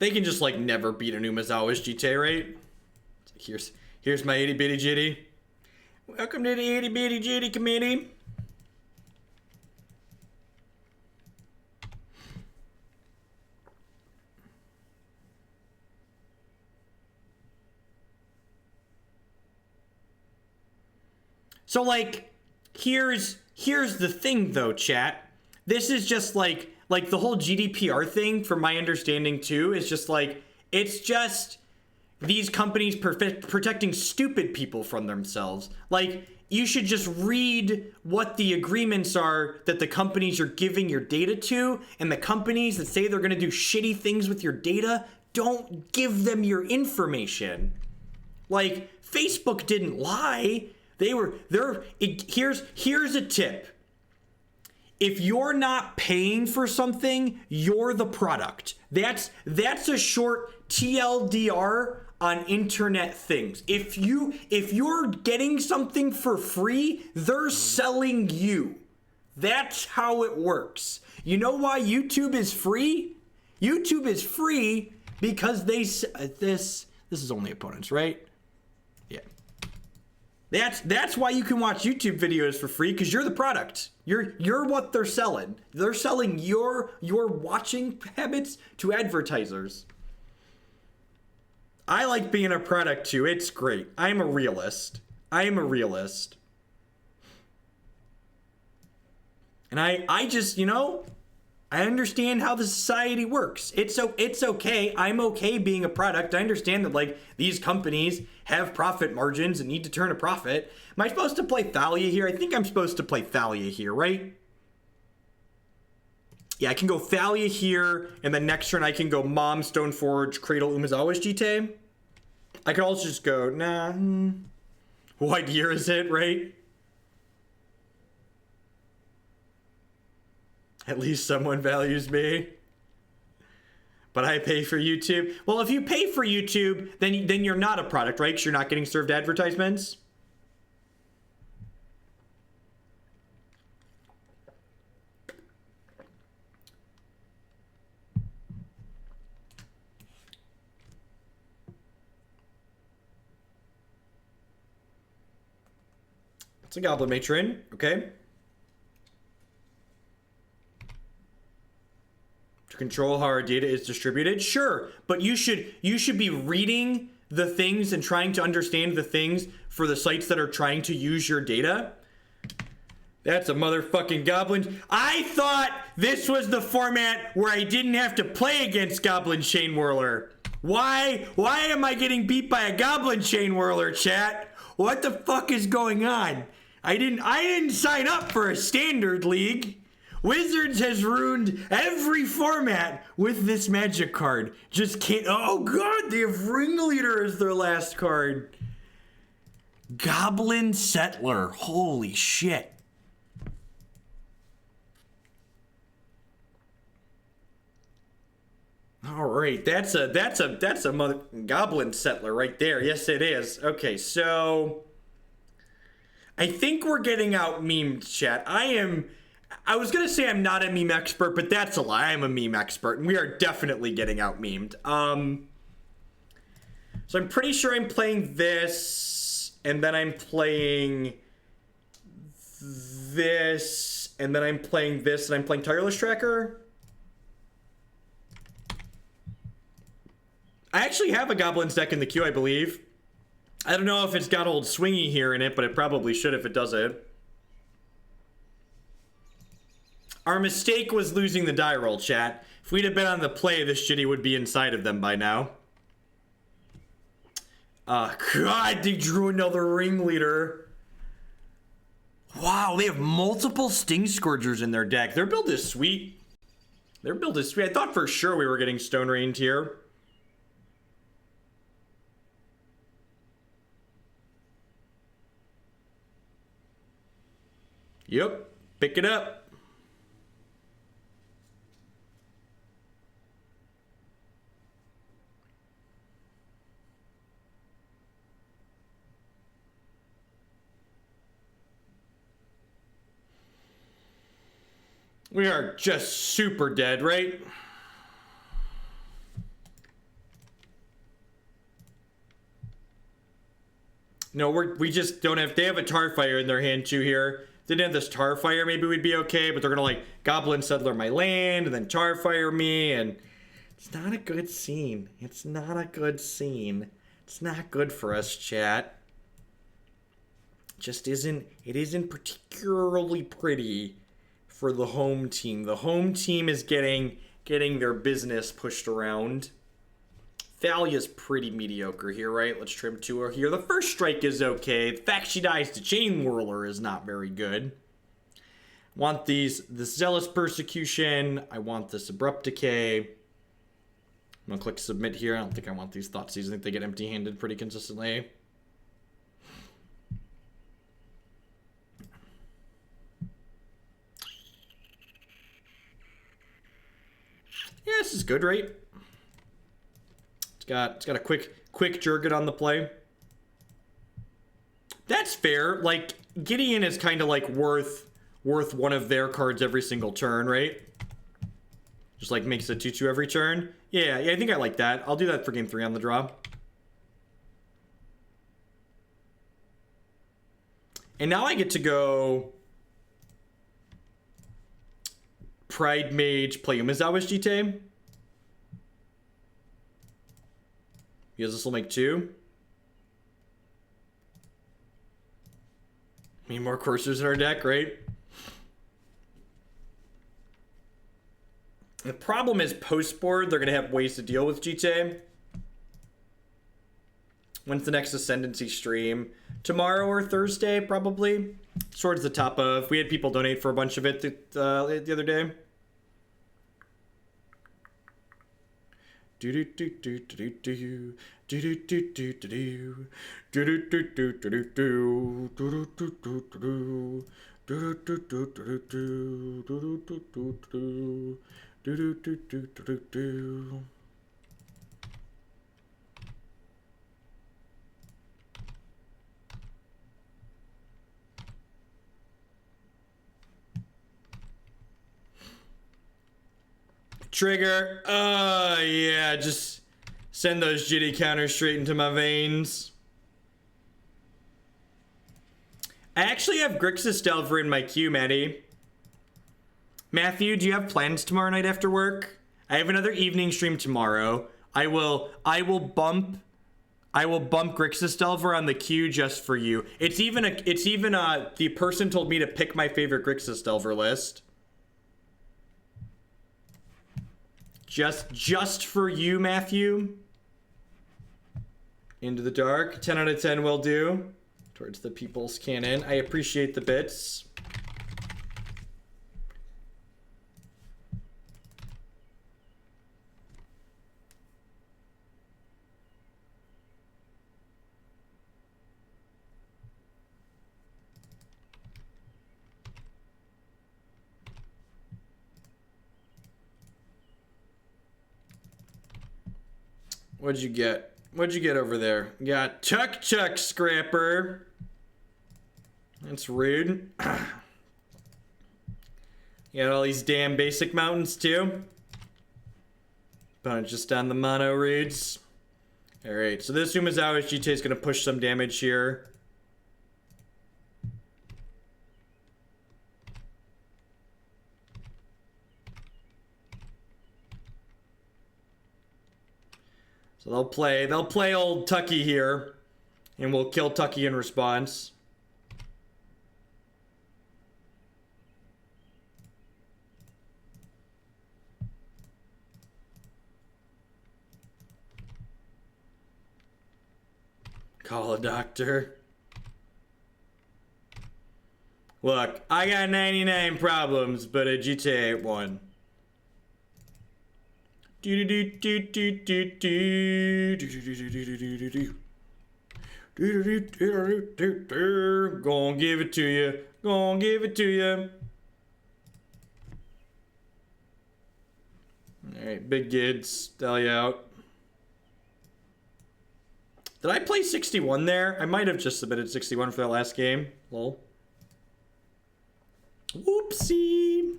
They can just like never beat a Umezawa's GTA, right? Here's my itty bitty jitty. Welcome to the itty bitty jitty committee. So like, here's the thing though, chat. This is just like the whole GDPR thing, from my understanding too, is just like, it's just these companies protecting stupid people from themselves. Like, you should just read what the agreements are that the companies are giving your data to, and the companies that say they're going to do shitty things with your data, don't give them your information. Like, Facebook didn't lie. Here's a tip. If you're not paying for something, you're the product. That's a short TLDR on internet things. If you're getting something for free, they're selling you. That's how it works. You know why YouTube is free? YouTube is free because this is only opponents, right? Yeah. That's why you can watch YouTube videos for free, because you're the product. You're what they're selling. They're selling your watching habits to advertisers. I like being a product too. It's great. I'm a realist. And I just, I understand how the society works. It's okay. I'm okay being a product. I understand that like these companies have profit margins and need to turn a profit. Am I supposed to play Thalia here? I think I'm supposed to play Thalia here, right? Yeah, I can go Thalia here, and then next turn I can go Mom, Stoneforge, Cradle, Umezawa's GTA. I could also just go, nah. What year is it, right? At least someone values me. But I pay for YouTube. Well, if you pay for YouTube, then you're not a product, right? Because you're not getting served advertisements. It's a Goblin Matron, okay? To control how our data is distributed, sure, but you should be reading the things and trying to understand the things for the sites that are trying to use your data. That's a motherfucking goblin. I thought this was the format where I didn't have to play against Goblin Chain Whirler. Why am I getting beat by a Goblin Chain Whirler, chat? What the fuck is going on? I didn't sign up for a standard league. Wizards has ruined every format with this Magic card. Just can't. Oh god, they have Ringleader as their last card. Goblin Settler. Holy shit. All right, that's a mother Goblin Settler right there. Yes, it is. Okay, so I think we're getting out memed, chat. I was gonna say I'm not a meme expert, but that's a lie. I'm a meme expert, and we are definitely getting out memed. So I'm pretty sure I'm playing this, and then I'm playing this, and then I'm playing this, and I'm playing Tireless Tracker. I actually have a Goblins deck in the queue, I believe. I don't know if it's got old Swingy here in it, but it probably should if it does it. Our mistake was losing the die roll, chat. If we'd have been on the play, this shitty would be inside of them by now. God, they drew another Ringleader. Wow, they have multiple Sting Scourgers in their deck. Their build is sweet. Their build is sweet. I thought for sure we were getting Stone Rained here. Yep, pick it up. We are just super dead, right? No, we just don't have. They have a Tarfire in their hand too here. If they didn't have this Tarfire, maybe we'd be okay. But they're gonna like Goblin Settler my land and then Tarfire me, and it's not a good scene. It's not a good scene. It's not good for us, chat. Just isn't. It isn't particularly pretty for the home team. The home team is getting their business pushed around. Thalia's pretty mediocre here, right? Let's trim to her here. The first strike is okay. The fact she dies to Chain Whirler is not very good. Want the Zealous Persecution. I want this Abrupt Decay. I'm gonna click submit here. I don't think I want these Thoughtseize. I think they get empty-handed pretty consistently. Yeah, this is good, right? It's got a quick Jurgid on the play. That's fair. Like, Gideon is kind of like worth one of their cards every single turn, right? Just like makes a 2/2 every turn. Yeah, I think I like that. I'll do that for game 3 on the draw. And now I get to go Pridemage, play Umezawa's GT. Because this will make 2. Need more coursers in our deck, right? The problem is post-board, they're going to have ways to deal with GTA. When's the next Ascendancy stream? Tomorrow or Thursday, probably. Towards the top of. We had people donate for a bunch of it the other day. Trigger. Yeah, just send those jitty counters straight into my veins. I actually have Grixis Delver in my queue, Maddie. Matthew, do you have plans tomorrow night after work? I have another evening stream tomorrow. I will bump Grixis Delver on the queue just for you. It's even the person told me to pick my favorite Grixis Delver list. Just for you, Matthew. Into the Dark. 10 out of 10 will do. Towards the People's Cannon. I appreciate the bits. What'd you get? What'd you get over there? You got Chuck Scrapper. That's rude. You got all these damn basic mountains too. But just on the mono reads. Alright, so this Umezawa GT is going to push some damage here. So they'll play old Tucky here. And we'll kill Tucky in response. Call a doctor. Look, I got 99 problems, but a GTA ain't one. Gonna give it to you. Gonna give it to you. Alright, big gids. Thalia out. Did I play 61 there? I might have just submitted 61 for that last game. Lol. Whoopsie.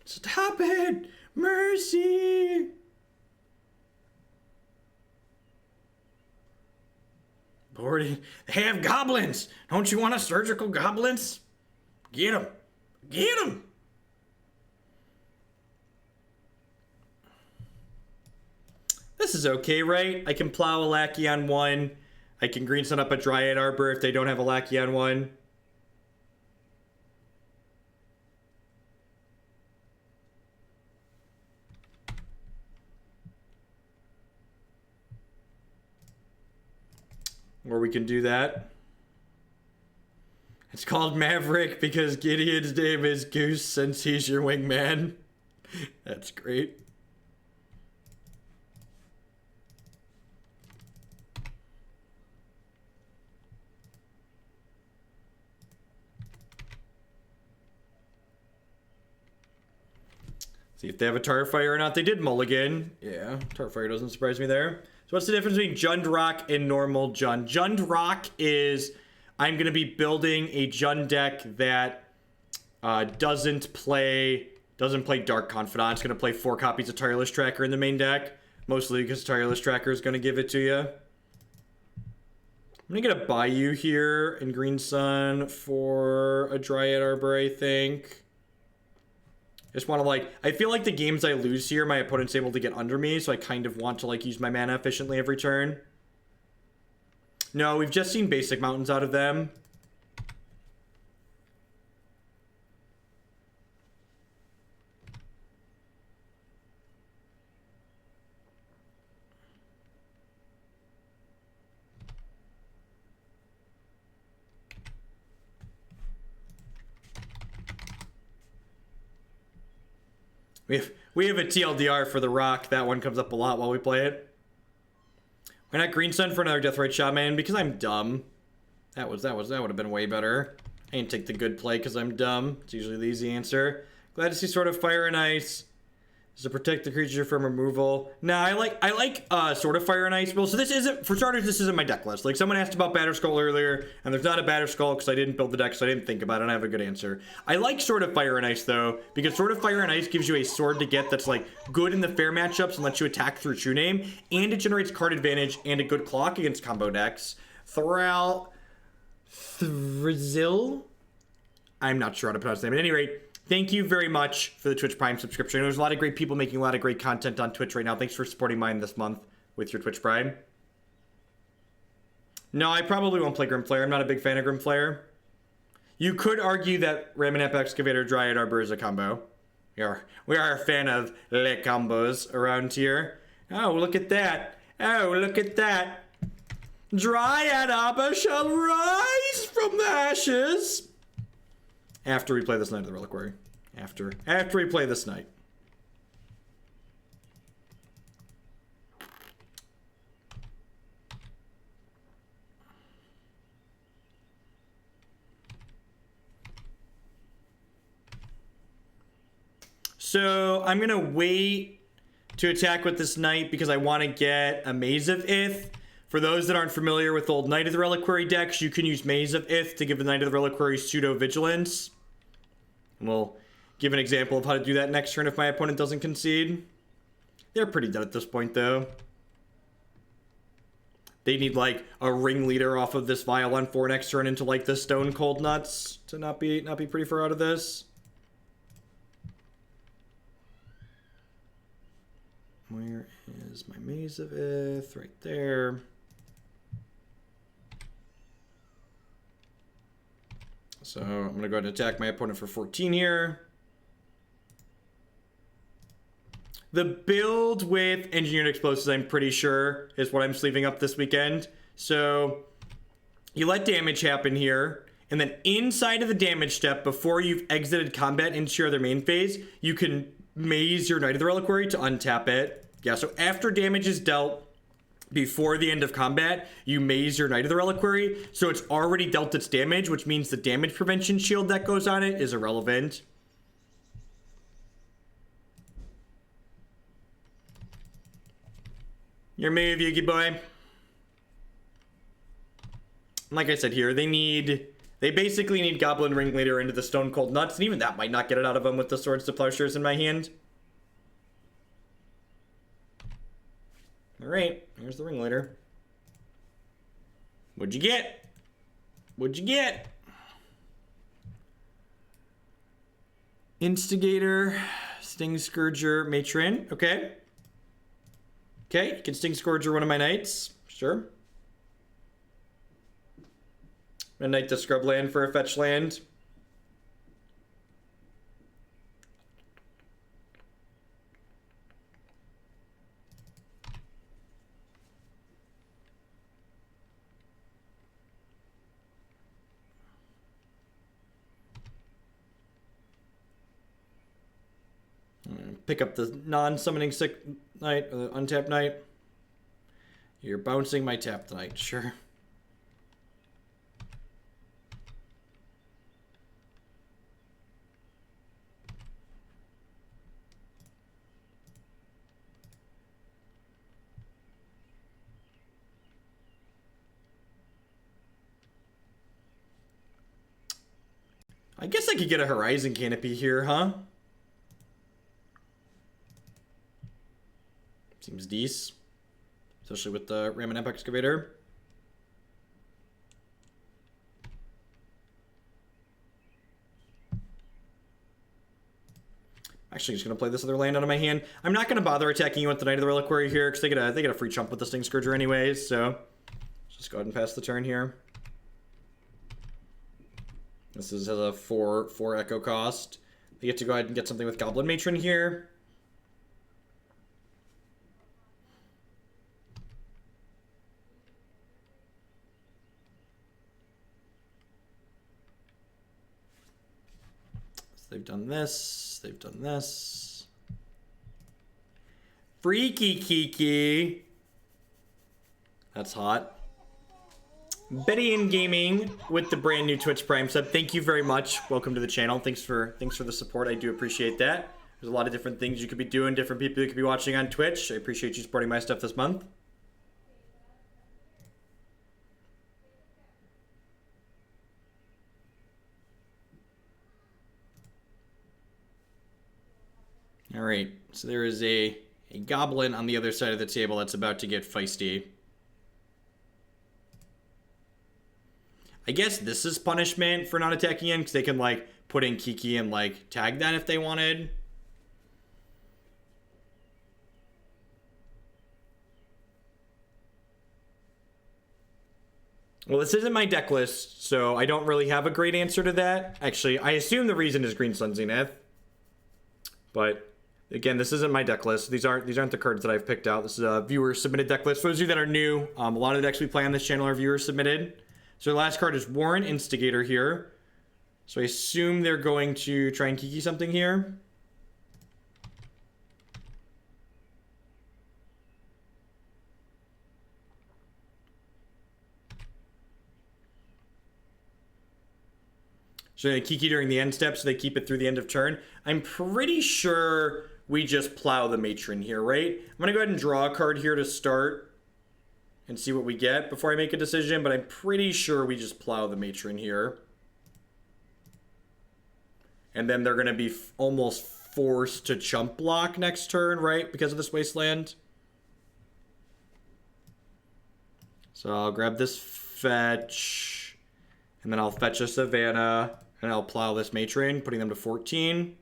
Stop it! Mercy! Boarding. They have goblins! Don't you want a surgical goblins? Get them! Get them! This is okay, right? I can plow a lackey on one. I can green sun up a Dryad Arbor if they don't have a lackey on one. Or we can do that. It's called Maverick because Gideon's name is Goose since he's your wingman. That's great. See if they have a Tarfire or not. They did mulligan. Yeah, Tarfire doesn't surprise me there. So what's the difference between Jund Rock and normal Jund? Jund Rock is I'm going to be building a Jund deck that doesn't play Dark Confidant. It's going to play 4 copies of Tireless Tracker in the main deck. Mostly because Tireless Tracker is going to give it to you. I'm going to get a Bayou here in Green Sun for a Dryad Arbor, I think. Just want to I feel like the games I lose here, my opponent's able to get under me, so I kind of want to use my mana efficiently every turn. No, we've just seen basic mountains out of them. We have a TLDR for the rock. That one comes up a lot while we play it. Why not Green Sun for another Deathrite Shaman? Because I'm dumb. That would have been way better. I didn't take the good play because I'm dumb. It's usually the easy answer. Glad to see Sword of Fire and Ice. Is to protect the creature from removal. Nah, I like Sword of Fire and Ice. Well, so this isn't, for starters, this isn't my deck list. Someone asked about Batterskull earlier, and there's not a Batterskull because I didn't build the deck, so I didn't think about it. I don't have a good answer. I like Sword of Fire and Ice, though, because Sword of Fire and Ice gives you a sword to get that's, good in the fair matchups and lets you attack through True Name, and it generates card advantage and a good clock against combo decks. Thrazil? I'm not sure how to pronounce the name. At any rate, thank you very much for the Twitch Prime subscription. There's a lot of great people making a lot of great content on Twitch right now. Thanks for supporting mine this month with your Twitch Prime. No, I probably won't play Grimflayer. I'm not a big fan of Grimflayer. You could argue that Ramunap Excavator Dryad Arbor is a combo. We are a fan of le combos around here. Oh, look at that. Oh, look at that. Dryad Arbor shall rise from the ashes. After we play this Night of the Reliquary. After we play this night. So I'm going to wait to attack with this Knight because I want to get a Maze of Ith. For those that aren't familiar with old Knight of the Reliquary decks, you can use Maze of Ith to give the Knight of the Reliquary pseudo-vigilance. And we'll give an example of how to do that next turn if my opponent doesn't concede. They're pretty dead at this point, though. They need, like, a ringleader off of this Vial on 4 next turn into, like, the Stone Cold Nuts to not be pretty far out of this. Where is my Maze of Ith? Right there. So I'm going to go ahead and attack my opponent for 14 here. The build with Engineered Explosives, I'm pretty sure, is what I'm sleeving up this weekend. So you let damage happen here, and then inside of the damage step, before you've exited combat into your other main phase, you can maze your Knight of the Reliquary to untap it. Yeah, so after damage is dealt, before the end of combat, you maze your Knight of the Reliquary, so it's already dealt its damage, which means the damage prevention shield that goes on it is irrelevant. Your move, Yugi boy. Like I said here, they basically need Goblin Ringleader into the Stone Cold Nuts, and even that might not get it out of them with the Swords to Plowshares in my hand. Alright, here's the Ringleader. What'd you get? What'd you get? Instigator, Sting Scourger, Matron. Okay. Okay, you can Sting Scourger one of my Knights. Sure. A Knight to Scrubland for a fetch land. Pick up the non-summoning sick Knight, untapped Knight. You're bouncing my tapped Knight, sure. I guess I could get a Horizon Canopy here, huh? Seems decent. Especially with the Ramunap Excavator. Actually, just going to play this other land out of my hand. I'm not going to bother attacking you with the Knight of the Reliquary here, because they get a free chump with the Sting Scourger anyways, so just go ahead and pass the turn here. This is a 4 echo cost. They get to go ahead and get something with Goblin Matron here. They've done this. They've done this. Freaky Kiki. That's hot. Betty in Gaming with the brand new Twitch Prime sub. Thank you very much. Welcome to the channel. Thanks for the support. I do appreciate that. There's a lot of different things you could be doing, different people you could be watching on Twitch. I appreciate you supporting my stuff this month. All right, so there is a goblin on the other side of the table that's about to get feisty. I guess this is punishment for not attacking in, because they can, like, put in Kiki and, like, tag that if they wanted. Well, this isn't my deck list, so I don't really have a great answer to that. Actually, I assume the reason is Green Sun Zenith. But again, this isn't my deck list. These aren't the cards that I've picked out. This is a viewer submitted deck list. For those of you that are new, a lot of the decks we play on this channel are viewer submitted. So the last card is Warren Instigator here. So I assume they're going to try and Kiki something here. So they Kiki during the end step, so they keep it through the end of turn. I'm pretty sure we just plow the Matron here, right? I'm going to go ahead and draw a card here to start and see what we get before I make a decision, but I'm pretty sure we just plow the Matron here. And then they're going to be almost forced to chump block next turn, right? Because of this Wasteland. So I'll grab this fetch, and then I'll fetch a Savannah, and I'll plow this Matron, putting them to 14.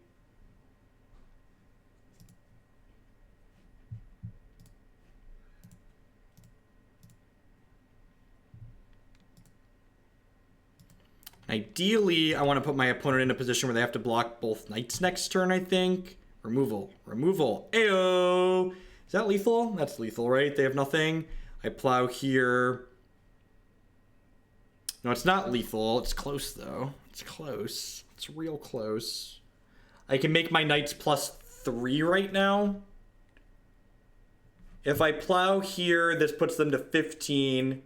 Ideally, I want to put my opponent in a position where they have to block both knights next turn, I think. Removal. Removal. Ayo! Is that lethal? That's lethal, right? They have nothing. I plow here. No, it's not lethal. It's close, though. It's close. It's real close. I can make my knights +3 right now. If I plow here, this puts them to 15.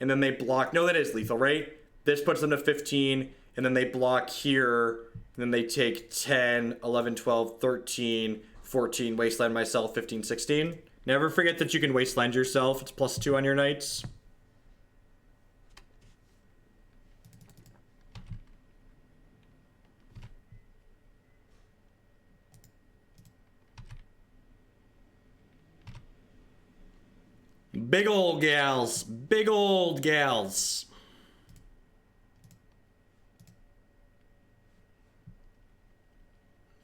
And then they block. No, that is lethal, right? This puts them to 15. And then they block here. And then they take 10, 11, 12, 13, 14. Wasteland myself, 15, 16. Never forget that you can Wasteland yourself. It's +2 on your knights. Big old gals. Big old gals.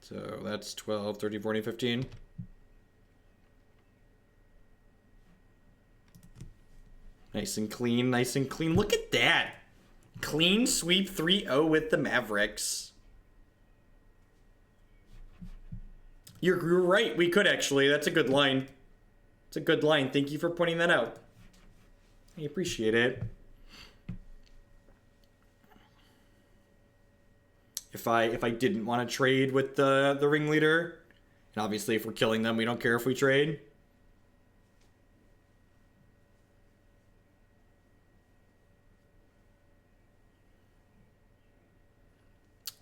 So that's 12, 13, 14, 15. Nice and clean, nice and clean. Look at that. Clean sweep 3-0 with the Mavericks. You're right, we could actually. That's a good line. It's a good line. Thank you for pointing that out. I appreciate it. If I didn't want to trade with the ringleader, and obviously if we're killing them, we don't care if we trade.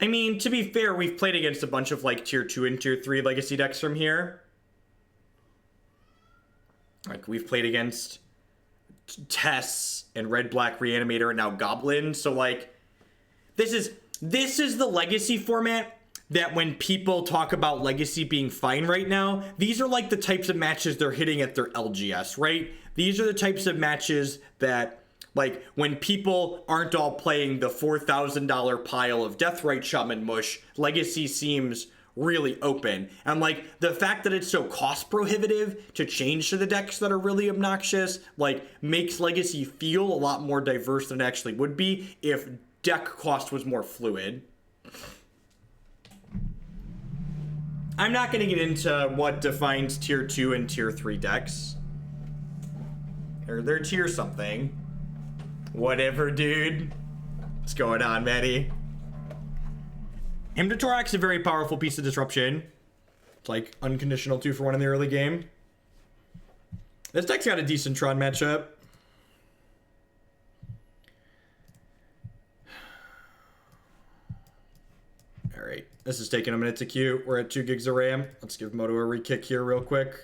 I mean, to be fair, we've played against a bunch of like tier 2 and tier 3 legacy decks from here. Like we've played against Tess and Red Black Reanimator and now Goblin. So like this is the legacy format that when people talk about legacy being fine right now, these are like the types of matches they're hitting at their LGS, right? These are the types of matches that like when people aren't all playing the $4,000 pile of Deathrite Shaman mush, legacy seems really open. And like the fact that it's so cost prohibitive to change to the decks that are really obnoxious like makes legacy feel a lot more diverse than it actually would be if deck cost was more fluid. I'm not going to get into what defines tier 2 and tier 3 decks. They're tier something. Whatever, dude. What's going on, Maddie? Hymn to Torax is a very powerful piece of disruption. It's like unconditional 2-for-1 in the early game. This deck's got a decent Tron matchup. Alright, this is taking a minute to queue. We're at 2 gigs of RAM. Let's give Moto a re-kick here real quick.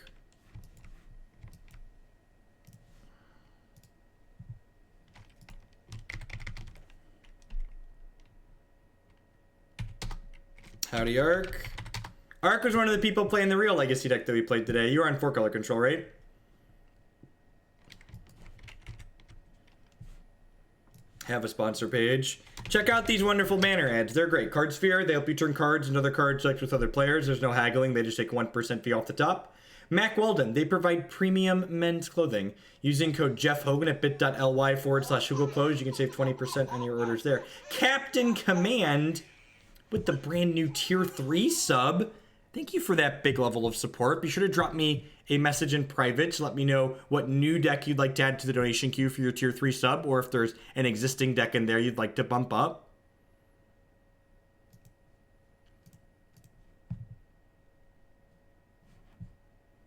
Howdy, Ark. Ark was one of the people playing the real legacy deck that we played today. You were on 4-color control, right? Have a sponsor page. Check out these wonderful banner ads. They're great. Card Sphere, they help you turn cards into other cards select with other players. There's no haggling. They just take 1% fee off the top. Mac Weldon, they provide premium men's clothing. Using code Jeff Hogan at bit.ly/Google Clothes, you can save 20% on your orders there. Captain Command with the brand new tier 3 sub. Thank you for that big level of support. Be sure to drop me a message in private to let me know what new deck you'd like to add to the donation queue for your tier 3 sub, or if there's an existing deck in there you'd like to bump up.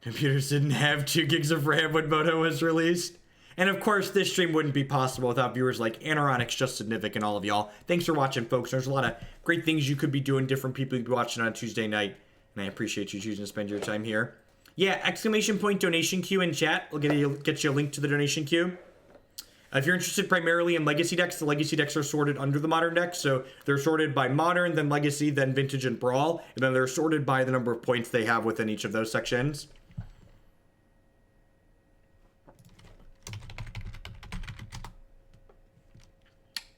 Computers didn't have 2 gigs of RAM when Moto was released. And of course, this stream wouldn't be possible without viewers like Anoronix, Just Nivic, and all of y'all. Thanks for watching, folks. There's a lot of great things you could be doing, different people you could be watching on a Tuesday night, and I appreciate you choosing to spend your time here. Yeah, exclamation point donation queue in chat. We'll get you a link to the donation queue. If you're interested primarily in legacy decks, the legacy decks are sorted under the modern decks. So they're sorted by modern, then legacy, then vintage and brawl. And then they're sorted by the number of points they have within each of those sections.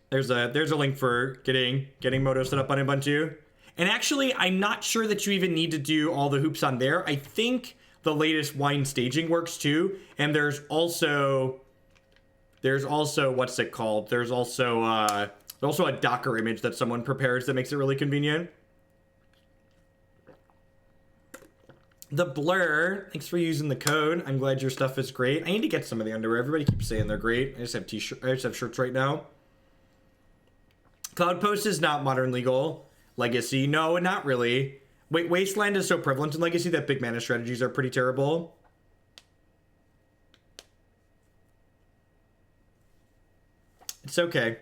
There's a link for getting Moto set up on Ubuntu. And actually, I'm not sure that you even need to do all the hoops on there. I think the latest wine staging works too. And there's also what's it called? There's also a Docker image that someone prepares that makes it really convenient. The Blur, thanks for using the code. I'm glad your stuff is great. I need to get some of the underwear. Everybody keeps saying they're great. I just have shirts right now. Cloud Post is not modern legal. Legacy, no, not really. Wait, Wasteland is so prevalent in Legacy that big mana strategies are pretty terrible. It's okay.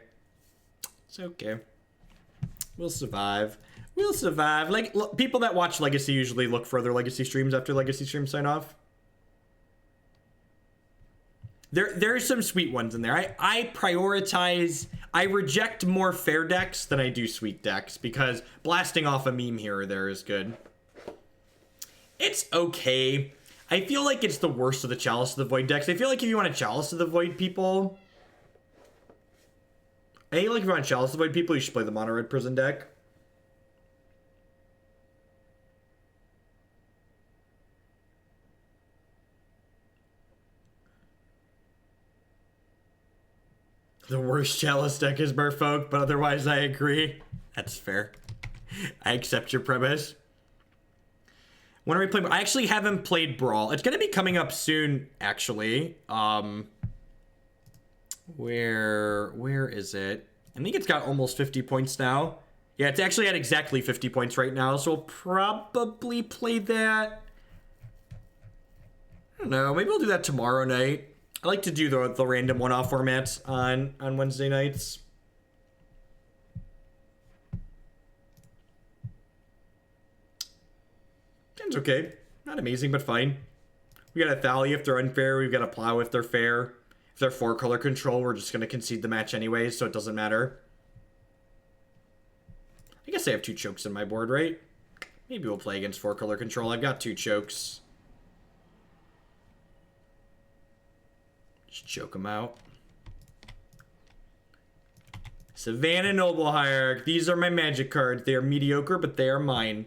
It's okay. We'll survive. We'll survive. Like, people that watch Legacy usually look for other Legacy streams after Legacy streams sign off. There are some sweet ones in there. I prioritize... I reject more fair decks than I do sweet decks, because blasting off a meme here or there is good. It's okay. I feel like it's the worst of the Chalice of the Void decks. I feel like if you want to Chalice of the Void people... I feel like if you want to Chalice of the Void people, you should play the Mono Red Prison deck. The worst Chalice deck is Merfolk, but otherwise I agree. That's fair. I accept your premise. When are we playing? I actually haven't played Brawl. It's going to be coming up soon, actually. Where is it? I think it's got almost 50 points now. Yeah, it's actually at exactly 50 points right now, so we'll probably play that. I don't know. Maybe we'll do that tomorrow night. I like to do the random one-off formats on Wednesday nights. It's okay. Not amazing, but fine. We got a Thalia if they're unfair. We've got a Plow if they're fair. If they're 4-color control, we're just going to concede the match anyways, so it doesn't matter. I guess I have 2 chokes in my board, right? Maybe we'll play against 4-color control. I've got 2 chokes. Just choke them out. Savannah, Noble Hierarch. These are my magic cards. They are mediocre, but they are mine.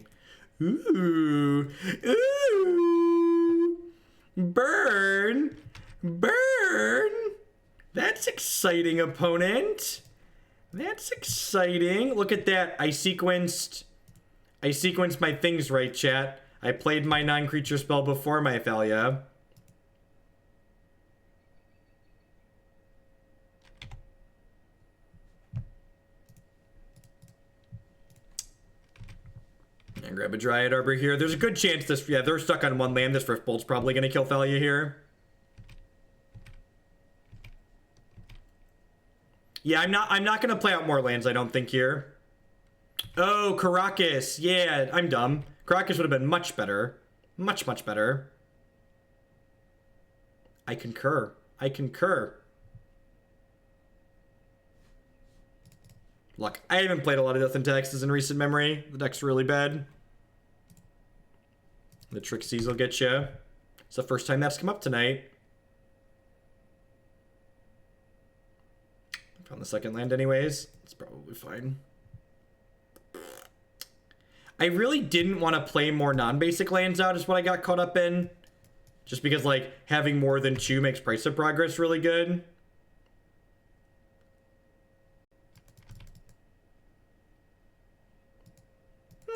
Ooh. Ooh. Burn. Burn. That's exciting, opponent. That's exciting. Look at that. I sequenced my things right, chat. I played my non-creature spell before my Thalia. And grab a Dryad Arbor here. There's a good chance this... Yeah, they're stuck on 1 land. This Rift Bolt's probably going to kill Thalia here. Yeah, I'm not going to play out more lands, I don't think, here. Oh, Karakas. Yeah, I'm dumb. Karakas would have been much better. Much, much better. I concur. I concur. Look, I haven't played a lot of Death and Taxes in recent memory. The deck's really bad. The Trixies will get you. It's the first time that's come up tonight. Found the second land anyways. It's probably fine. I really didn't want to play more non-basic lands out is what I got caught up in. Just because, like, having more than 2 makes Price of Progress really good.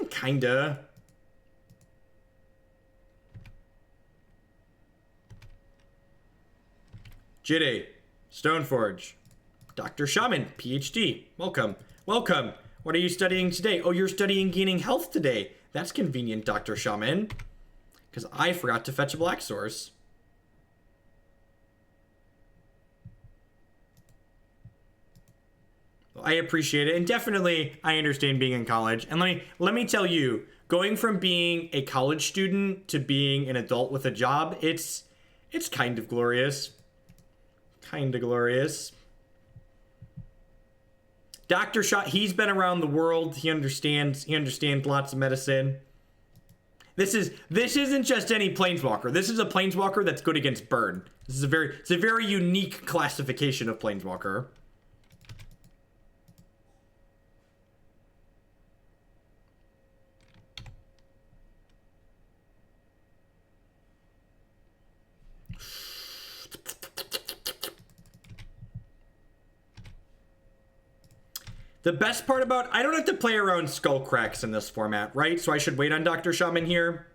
Kinda. Jitty. Stoneforge. Dr. Shaman, PhD. Welcome. Welcome. What are you studying today? Oh, you're studying gaining health today. That's convenient, Dr. Shaman. Because I forgot to fetch a black source. I appreciate it, and definitely I understand being in college. And let me tell you, going from being a college student to being an adult with a job, it's kind of glorious. Kind of glorious. Dr. Shot, he's been around the world. He understands lots of medicine. This isn't just any planeswalker. This is a planeswalker that's good against burn. It's a very unique classification of planeswalker. The best part about, I don't have to play around skull cracks in this format, right? So I should wait on Dr. Shaman here.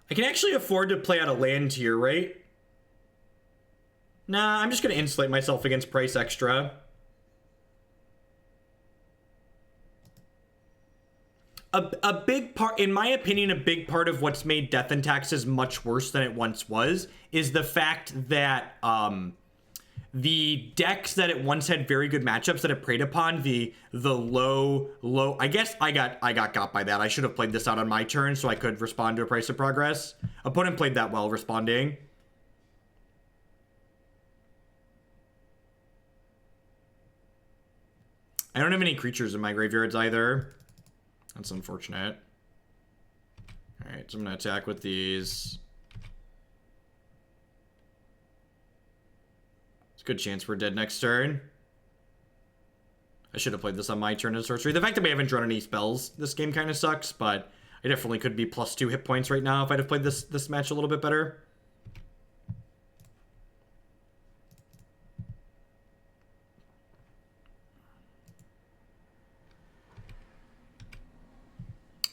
I can actually afford to play out a land here, right? Nah, I'm just going to insulate myself against price extra. A big part, in my opinion, a big part of what's made Death and Taxes much worse than it once was is the fact that the decks that it once had very good matchups that it preyed upon, the low, I guess I got by that. I should have played this out on my turn so I could respond to a Price of Progress. Opponent played that well, responding. I don't have any creatures in my graveyards either. That's unfortunate. Alright, so I'm going to attack with these. It's a good chance we're dead next turn. I should have played this on my turn as sorcery. The fact that we haven't drawn any spells this game kind of sucks, but I definitely could be +2 hit points right now if I'd have played this match a little bit better.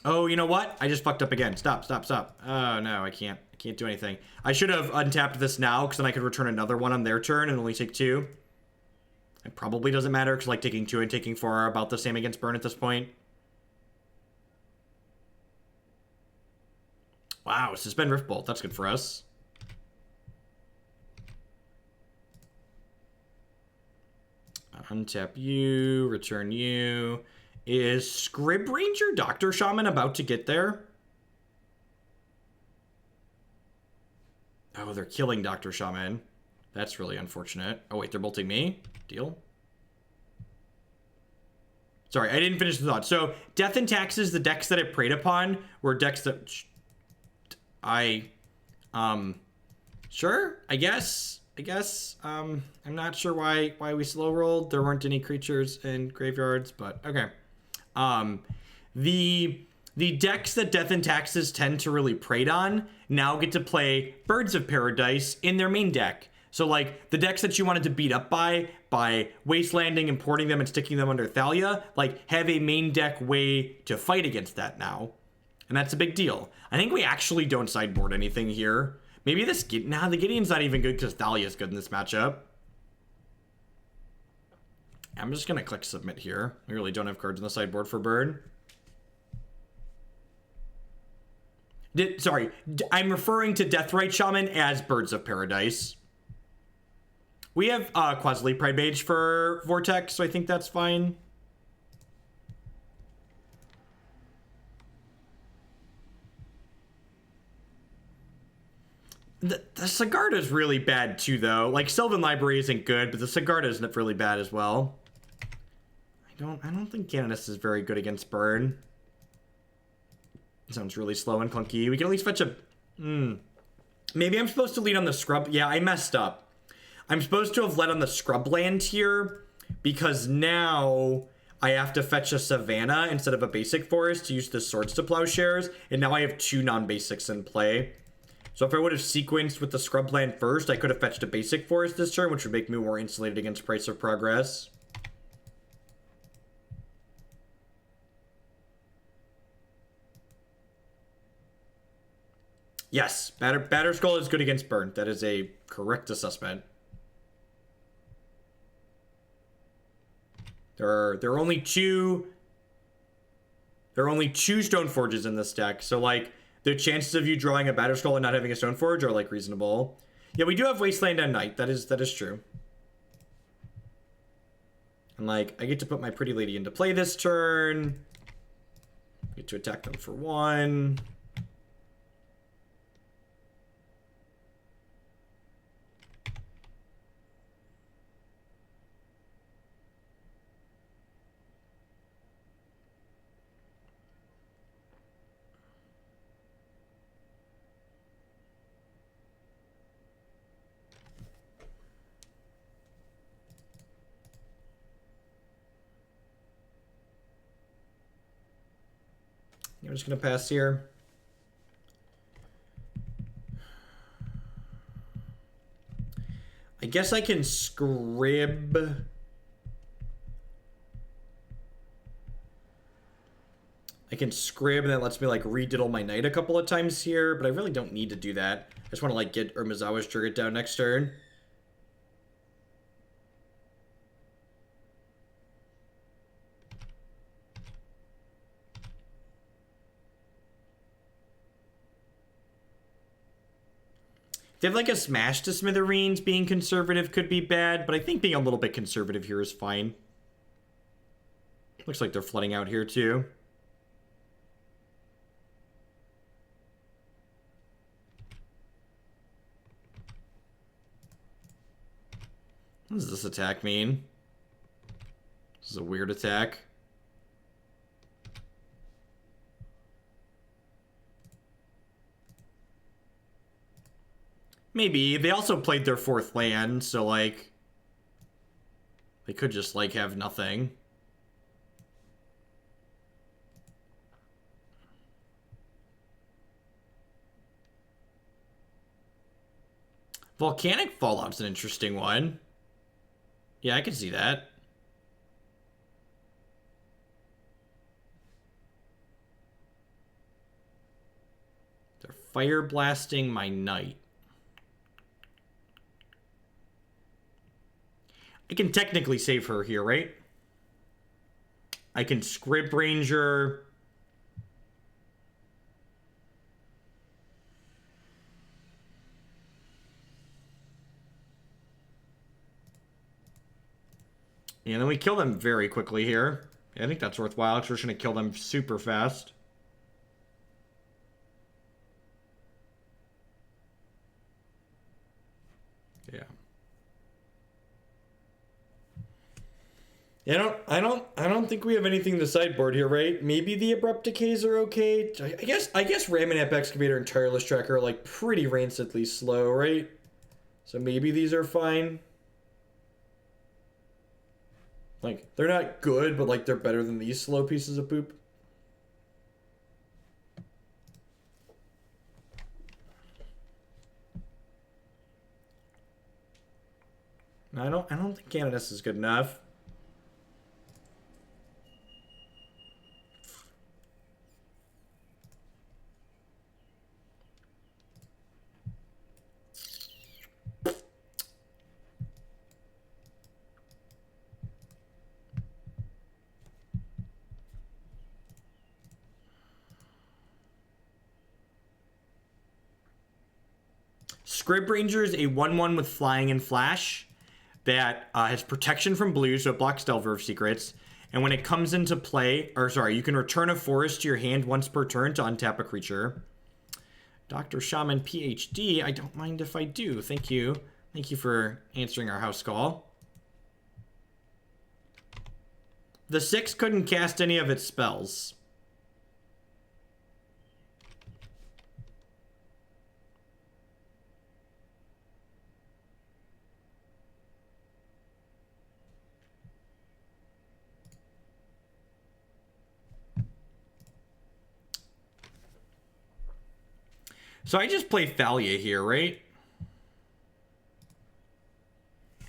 Oh, you know what? I just fucked up again. Stop. Oh, no, I can't do anything. I should have untapped this now, because then I could return another one on their turn and only take 2. It probably doesn't matter, because like taking 2 and taking 4 are about the same against burn at this point. Wow, Suspend Riftbolt. That's good for us. Untap you, return you. Is Scryb Ranger Dr. Shaman about to get there? Oh, they're killing Dr. Shaman. That's really unfortunate. Oh, wait, they're bolting me? Deal. Sorry, I didn't finish the thought. So, Death and Taxes, the decks that it preyed upon were decks that... Sure, I guess. I'm not sure why we slow rolled. There weren't any creatures in graveyards, but okay. The decks that Death and Taxes tend to really prey on now get to play Birds of Paradise in their main deck. So like the decks that you wanted to beat up by wastelanding, importing them, and sticking them under Thalia, like have a main deck way to fight against that now. And that's a big deal. I think we actually don't sideboard anything here. Maybe this, nah, the Gideon's not even good because Thalia's good in this matchup. I'm just going to click submit here. We really don't have cards on the sideboard for burn. Sorry, I'm referring to Deathrite Shaman as Birds of Paradise. We have Qasali Pridemage for Vortex, so I think that's fine. The Sigarda is really bad too, though. Like, Sylvan Library isn't good, but the Sigarda is really bad as well. I don't think Canonist is very good against burn. It sounds really slow and clunky. We can at least fetch a... Maybe I'm supposed to lead on the Scrub... Yeah, I messed up. I'm supposed to have led on the Scrubland here, because now I have to fetch a Savannah instead of a basic forest to use the Swords to Plowshares, and now I have 2 non-basics in play. So if I would have sequenced with the Scrubland first, I could have fetched a basic forest this turn, which would make me more insulated against Price of Progress. Yes, Batterskull is good against burn. That is a correct assessment. There are only 2 There are only 2 Stoneforges in this deck, so, like, the chances of you drawing a Battle Scroll and not having a Stoneforge are, like, reasonable. Yeah, we do have Wasteland and Night. That is true. And, like, I get to put my Pretty Lady into play this turn. Get to attack them for 1. I'm just going to pass here. I guess I can Scryb. I can Scryb, and that lets me, like, rediddle my Knight a couple of times here, but I really don't need to do that. I just want to, like, get Urmizawa's Trigger down next turn. They have, like, a Smash to Smithereens. Being conservative could be bad, but I think being a little bit conservative here is fine. Looks like they're flooding out here, too. What does this attack mean? This is a weird attack. Maybe. They also played their 4th land, so, like, they could just, like, have nothing. Volcanic Fallout's an interesting one. Yeah, I can see that. They're fire blasting my Knight. I can technically save her here, right? I can Scryb Ranger. And then we kill them very quickly here. Yeah, I think that's worthwhile. We're just going to kill them super fast. Yeah. Yeah, I don't think we have anything in the sideboard here, right? Maybe the Abrupt Decays are okay. I guess Ramunap Excavator and Tireless Tracker are, like, pretty rancidly slow, right? So maybe these are fine. Like, they're not good, but, like, they're better than these slow pieces of poop. I don't think Canonist is good enough. Scryb Ranger is a 1/1 with Flying and Flash that has protection from blue, so it blocks Delver Secrets. And when it comes into play, or sorry, you can return a forest to your hand once per turn to untap a creature. Dr. Shaman PhD, I don't mind if I do. Thank you. Thank you for answering our house call. The 6 couldn't cast any of its spells. So I just play Thalia here, right?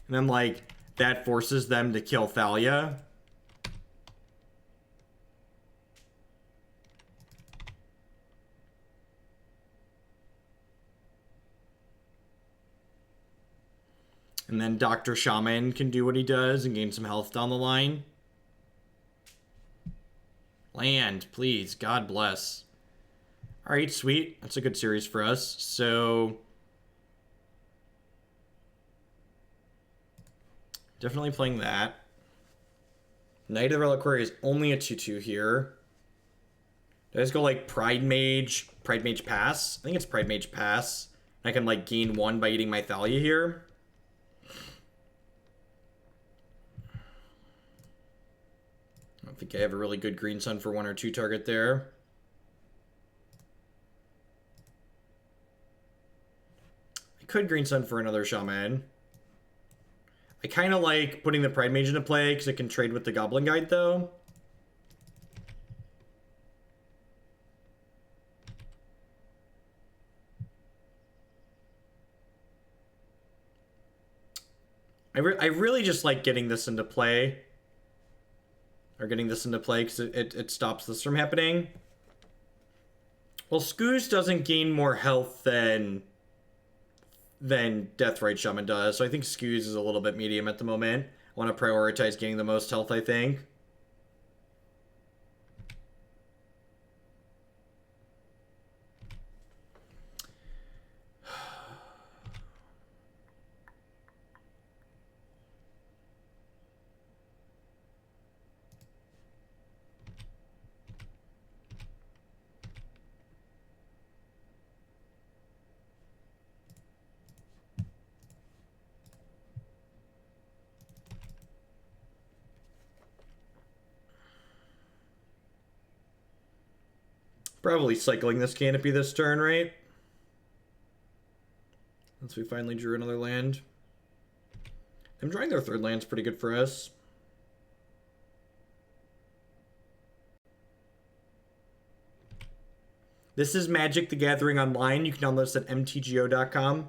And then, like, that forces them to kill Thalia. And then Dr. Shaman can do what he does and gain some health down the line. Land, please. God bless. Alright, sweet. That's a good series for us. So... definitely playing that. Knight of the Reliquary is only a 2-2 here. Do I just go like Pridemage Pass? I think it's Pridemage Pass. I can like gain 1 by eating my Thalia here. I don't think I have a really good Green Sun for 1 or 2 target there. I could Green Sun for another Shaman. I kind of like putting the Pridemage into play because it can trade with the Goblin Guide though. I really just like getting this into play. Or getting this into play because it stops this from happening. Well, Scooze doesn't gain more health than Deathrite Shaman does. So I think Scooze is a little bit medium at the moment. I want to prioritize getting the most health, I think. Probably cycling this Canopy this turn, right? Once we finally drew another land. Them drawing their third land's pretty good for us. This is Magic the Gathering Online. You can download this at mtgo.com.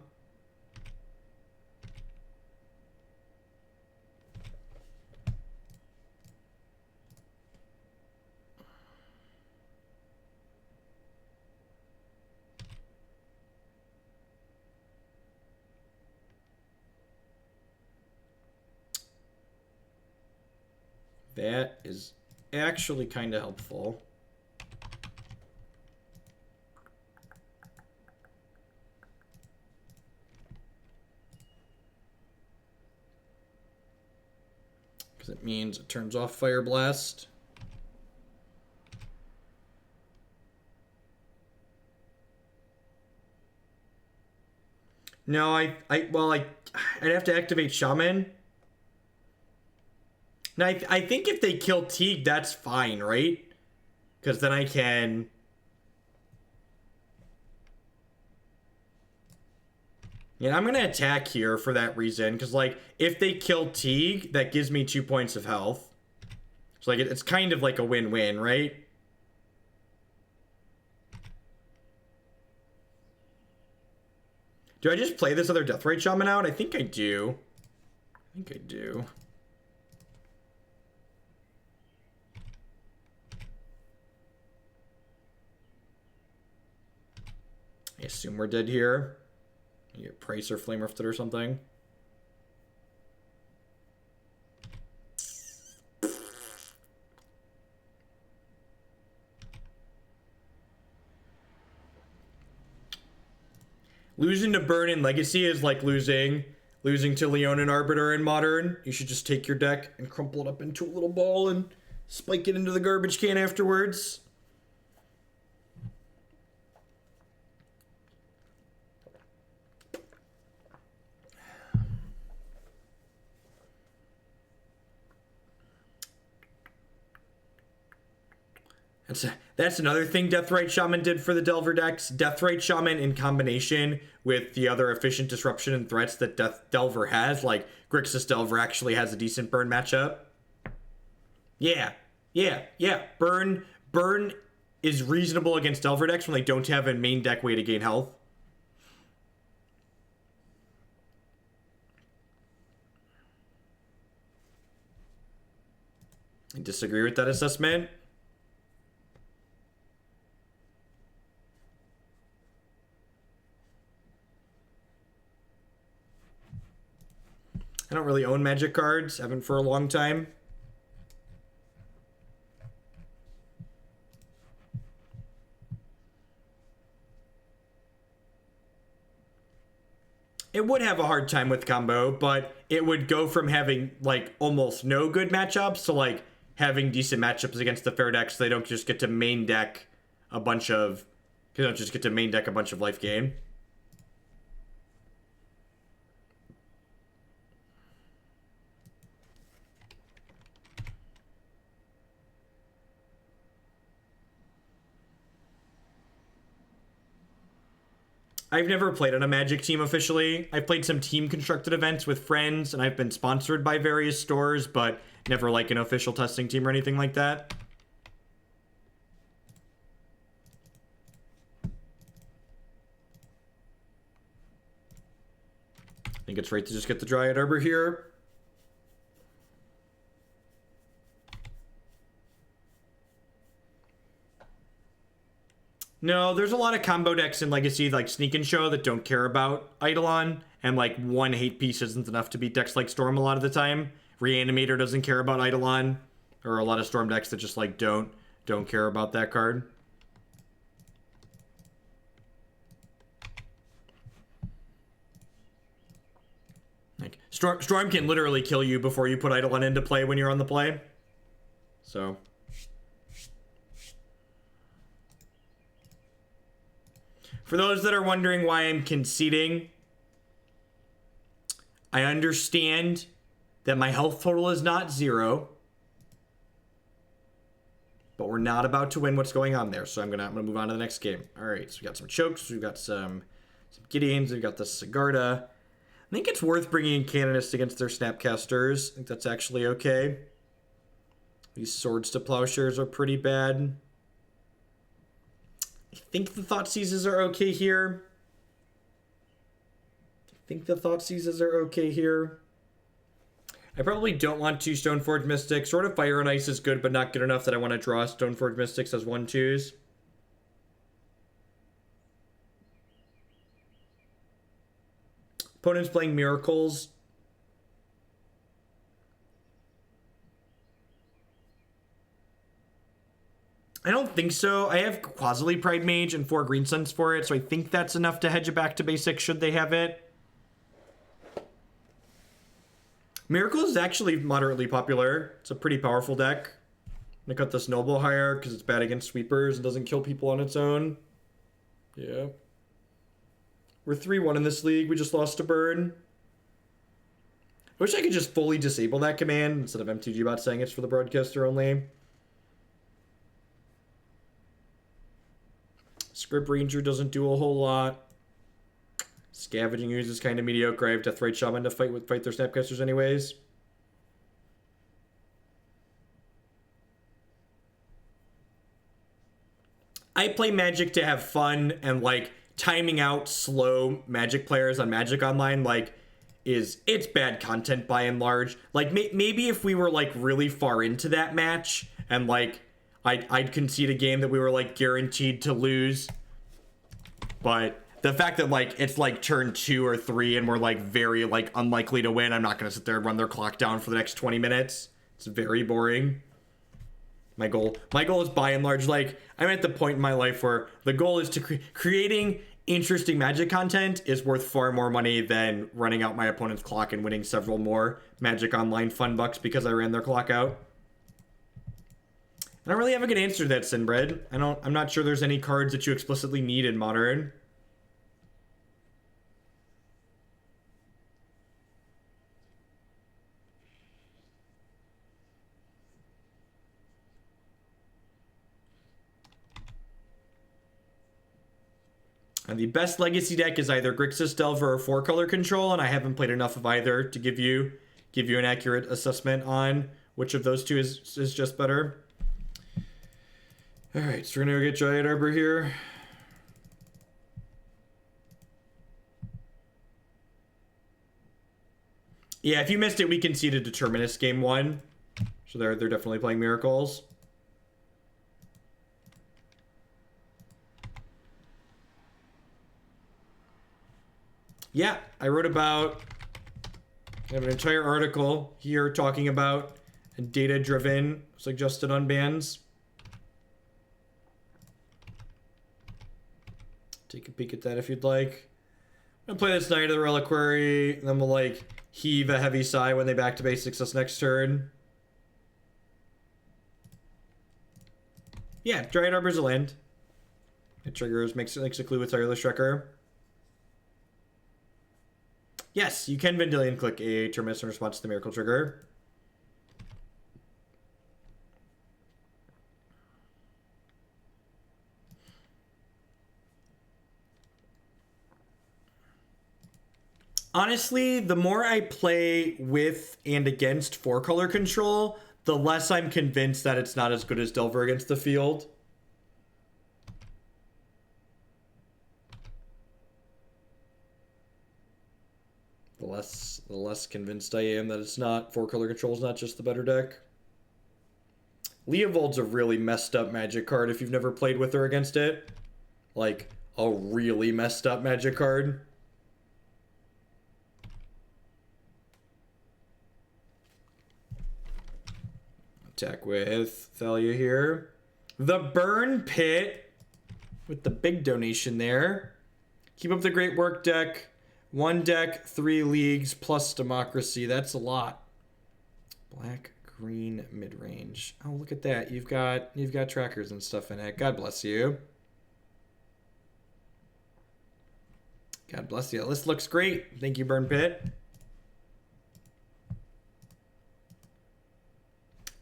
That is actually kind of helpful. Because it means it turns off Fire Blast. No, I'd have to activate Shaman. Now, I think if they kill Teeg, that's fine, right? Because then I can... yeah, I'm going to attack here for that reason. Because, like, if they kill Teeg, that gives me 2 points of health. So, like, it's kind of like a win-win, right? Do I just play this other Deathrite Shaman out? I think I do. I assume we're dead here. You get Price or Flame Rifted or something. Losing to Burn in Legacy is like losing to Leonin Arbiter in Modern. You should just take your deck and crumple it up into a little ball and spike it into the garbage can afterwards. That's another thing Deathrite Shaman did for the Delver decks. Deathrite Shaman in combination with the other efficient disruption and threats that Delver has, like Grixis Delver actually has a decent burn matchup. Yeah. Burn is reasonable against Delver decks when they don't have a main deck way to gain health. I disagree with that assessment. I don't really own Magic cards. Haven't for a long time. It would have a hard time with combo, but it would go from having, like, almost no good matchups to, like, having decent matchups against the fair decks. So they don't just get to main deck a bunch of... They don't just get to main deck a bunch of life gain. I've never played on a Magic team officially. I've played some team constructed events with friends, and I've been sponsored by various stores, but never like an official testing team or anything like that. I think it's right to just get the Dryad Arbor here. No, there's a lot of combo decks in Legacy, like Sneak and Show, that don't care about Eidolon, and like one hate piece isn't enough to beat decks like Storm a lot of the time. Reanimator doesn't care about Eidolon, or a lot of Storm decks that just like don't care about that card. Like Storm can literally kill you before you put Eidolon into play when you're on the play. So... For those that are wondering why I'm conceding, I understand that my health total is not 0, but we're not about to win what's going on there, so I'm gonna move on to the next game. All right, so we got some chokes, we've got some Gideons, we've got the Sigarda. I think it's worth bringing in Canonist against their Snapcasters. I think that's actually okay. These Swords to Plowshares are pretty bad. I think the Thoughtseizes are okay here. I probably don't want 2 Stoneforge Mystics. Sort of Fire and Ice is good, but not good enough that I want to draw Stoneforge Mystics as 1/2s. Opponent's playing Miracles. I don't think so. I have Qasali Pridemage and 4 green suns for it, so I think that's enough to hedge it back to basic should they have it. Miracle is actually moderately popular. It's a pretty powerful deck. I got this Noble Hierarch because it's bad against sweepers and doesn't kill people on its own. Yeah. We're 3-1 in this league. We just lost to Burn. I wish I could just fully disable that command instead of MTG bot saying it's for the broadcaster only. Scryb Ranger doesn't do a whole lot. Scavenging Ooze is kind of mediocre. I have Deathrite Shaman to fight their Snapcasters anyways. I play Magic to have fun, and like timing out slow Magic players on Magic Online like it's bad content by and large. Like maybe if we were like really far into that match and like I'd concede a game that we were like guaranteed to lose. But the fact that like it's like turn 2 or 3 and we're like very like unlikely to win, I'm not gonna sit there and run their clock down for the next 20 minutes. It's very boring. My goal is by and large, like I'm at the point in my life where the goal is to creating interesting Magic content is worth far more money than running out my opponent's clock and winning several more Magic Online fun bucks because I ran their clock out. I don't really have a good answer to that, Sinbred. I'm not sure there's any cards that you explicitly need in Modern. And the best Legacy deck is either Grixis Delver or 4-color control, and I haven't played enough of either to give you an accurate assessment on which of those two is just better. All right, so we're gonna go get Dryad Arbor here. Yeah, if you missed it, we conceded Determinist game 1, so they're definitely playing Miracles. Yeah, I have an entire article here talking about data-driven suggested unbans. Take a peek at that if you'd like. I'm gonna play this Knight of the Reliquary, and then we'll like heave a heavy sigh when they back to basics us next turn. Yeah, Dryad Arbor's a land. It triggers, makes a clue with Tireless Tracker. Yes, you can Vendilion click a Terminus in response to the Miracle trigger. Honestly, the more I play with and against 4-color control, the less I'm convinced that it's not as good as Delver against the field. The less convinced I am that it's not 4-color control is not just the better deck. Leovold's a really messed up Magic card if you've never played with or against it. Like, a really messed up Magic card. Attack with Thalia here. The Burn Pit with the big donation there. Keep up the great work, deck. 1 deck, 3 leagues, plus Democracy. That's a lot. Black, green, mid-range. Oh, look at that. You've got trackers and stuff in it. God bless you. God bless you. That list looks great. Thank you, Burn Pit. I'm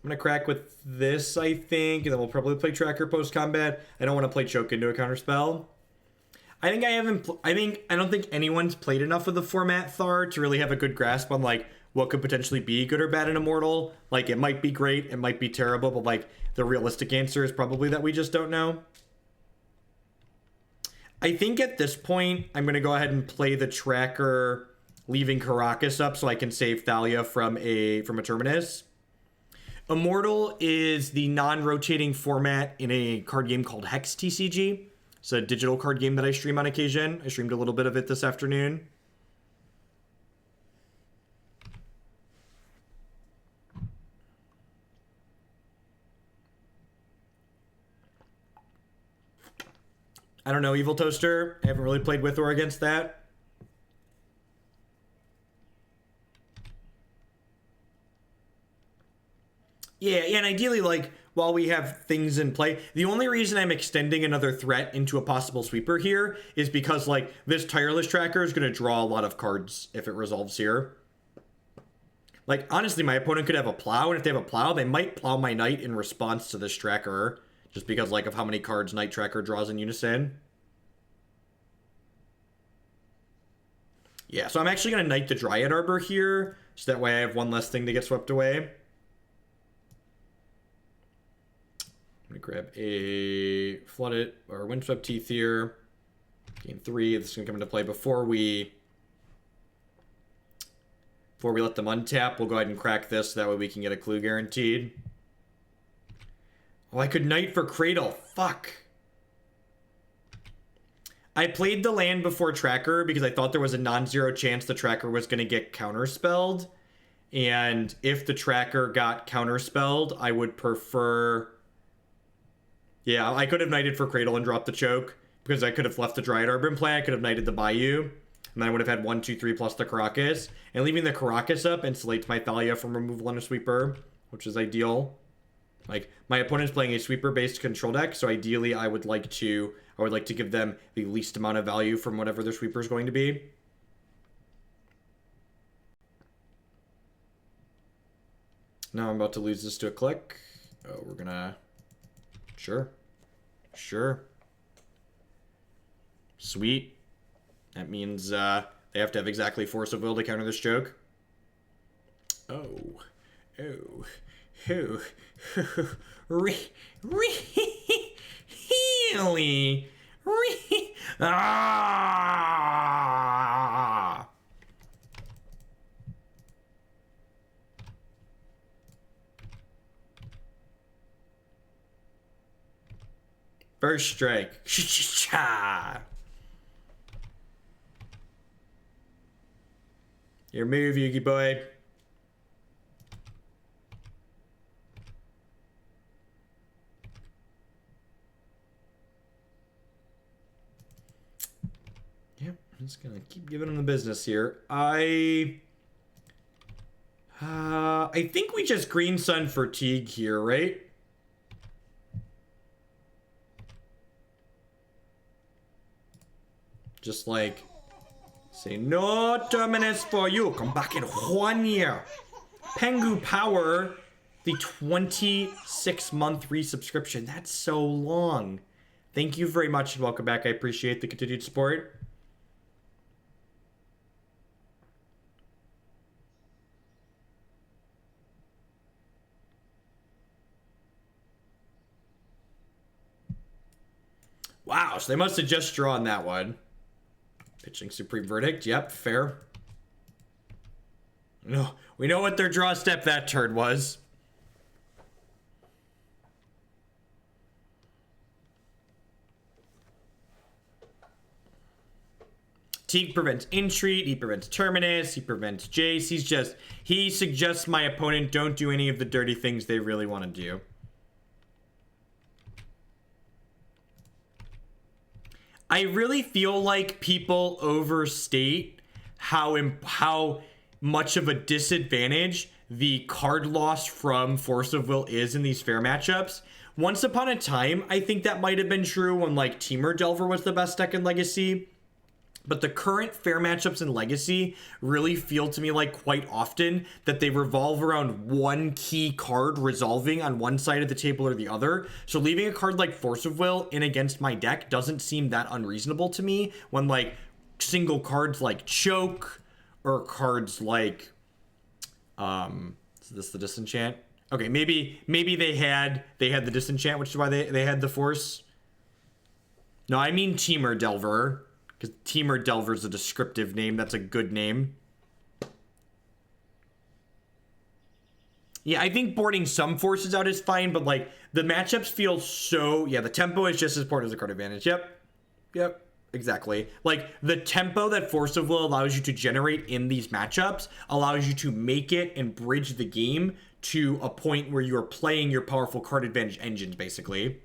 going to crack with this, I think, and then we'll probably play Tracker post-combat. I don't want to play Choke into a counterspell. I don't think anyone's played enough of the format, Thar, to really have a good grasp on, like, what could potentially be good or bad in Immortal. Like, it might be great, it might be terrible, but, like, the realistic answer is probably that we just don't know. I think at this point, I'm going to go ahead and play the Tracker, leaving Karakas up so I can save Thalia from a Terminus. Immortal is the non-rotating format in a card game called Hex TCG. It's a digital card game that I stream on occasion. I streamed a little bit of it this afternoon. I don't know, Evil Toaster. I haven't really played with or against that. Yeah, and ideally, like, while we have things in play, the only reason I'm extending another threat into a possible sweeper here is because, like, this Tireless Tracker is going to draw a lot of cards if it resolves here. Like, honestly, my opponent could have a Plow, and if they have a Plow, they might Plow my Knight in response to this Tracker, just because, like, of how many cards Knight Tracker draws in unison. Yeah, so I'm actually going to Knight the Dryad Arbor here, so that way I have one less thing to get swept away. I'm going to grab a Flooded or Windswept Heath here. Gain 3. This is going to come into play before we let them untap. We'll go ahead and crack this. That way we can get a clue guaranteed. Oh, I could Knight for Cradle. Fuck. I played the land before Tracker because I thought there was a non-zero chance the Tracker was going to get counterspelled. And if the Tracker got counterspelled, I would prefer... Yeah, I could have Knighted for Cradle and dropped the Choke, because I could have left the Dryad Arbor in play. I could have Knighted the Bayou, and then I would have had 1, 2, 3 plus the Karakas. And leaving the Karakas up insulates my Thalia from removal on a sweeper, which is ideal. Like, my opponent's playing a sweeper-based control deck, so ideally I would like to give them the least amount of value from whatever their sweeper is going to be. Now I'm about to lose this to a click. Oh, we're gonna... Sure. Sure. Sweet. That means they have to have exactly Force of Will to counter this Choke. Oh. Oh. Oh. Really? Ah! First strike. Your move, Yugi boy. Yep, Just gonna keep giving him the business here. I think we just Green Sun for Teeg here, right? Just like, say no terminus for you. Come back in 1 year. Pengu Power, the 26-month resubscription. That's so long. Thank you very much and welcome back. I appreciate the continued support. Wow, so they must have just drawn that one. Pitching Supreme Verdict. Yep, fair. No, we know what their draw step that turn was. Teeg prevents Entreat, he prevents Terminus, he prevents Jace. He suggests my opponent don't do any of the dirty things they really want to do. I really feel like people overstate how much of a disadvantage the card loss from Force of Will is in these fair matchups. Once upon a time, I think that might have been true when like Temur Delver was the best deck in Legacy. But the current fair matchups in Legacy really feel to me like quite often that they revolve around one key card resolving on one side of the table or the other. So leaving a card like Force of Will in against my deck doesn't seem that unreasonable to me when like single cards like Choke or cards like, is this the Disenchant? Okay, maybe they had the Disenchant, which is why they had the Force. No, I mean Temur Delver. Because Temur Delver is a descriptive name. That's a good name. Yeah, I think boarding some forces out is fine, but like the matchups feel so... Yeah, the tempo is just as important as the card advantage. Yep, exactly. Like the tempo that Force of Will allows you to generate in these matchups allows you to make it and bridge the game to a point where you are playing your powerful card advantage engines, basically.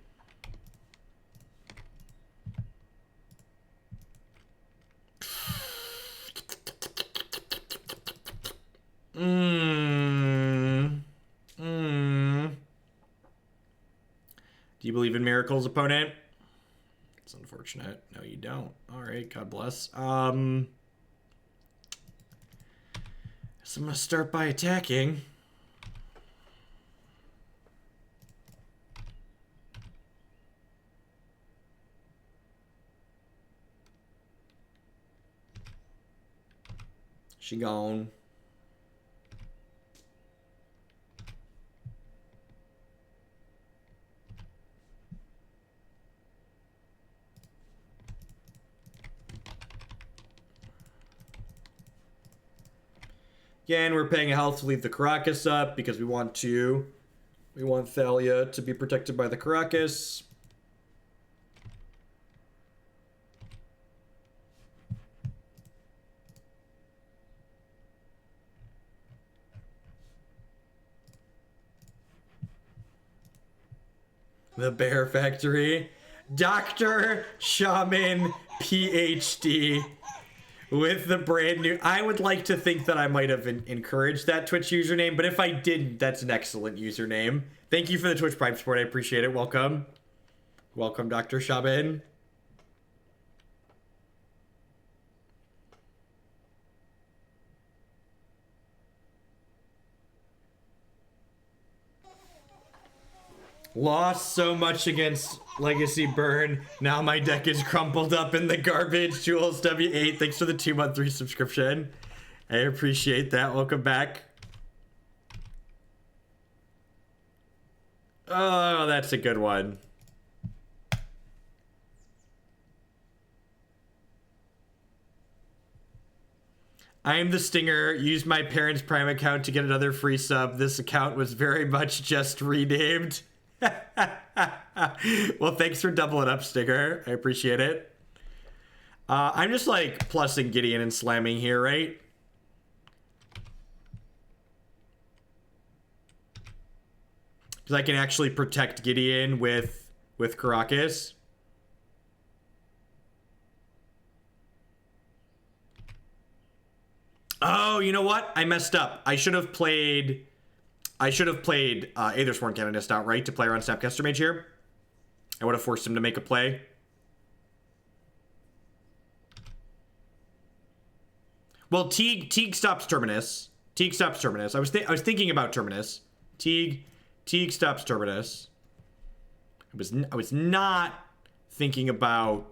Do you believe in miracles, opponent? It's unfortunate. No, you don't. Alright, God bless. So I'm gonna start by attacking. She gone. Again, we're paying a health to leave the Karakas up because we want Thalia to be protected by the Karakas. The Bear Factory. Dr. Shaman PhD. With the brand new... I would like to think that I might have encouraged that Twitch username, but if I didn't, that's an excellent username. Thank you for the Twitch Prime support. I appreciate it. Welcome. Welcome, Dr. Shaman. Lost so much against Legacy Burn. Now my deck is crumpled up in the garbage. Jules W8, thanks for the 2-month resubscription. I appreciate that. Welcome back. Oh, that's a good one. I am the Stinger. Used my parents' Prime account to get another free sub. This account was very much just renamed. Well, thanks for doubling up, Sticker. I appreciate it. I'm just like plussing Gideon and slamming here, right? Because I can actually protect Gideon with Karakas. Oh, you know what? I messed up. I should have played Ethersworn Canonist outright to play around Snapcaster Mage here. I would have forced him to make a play. Well, Teeg stops Terminus. Teeg stops Terminus. I was thinking about Terminus. Teeg stops Terminus. I was not thinking about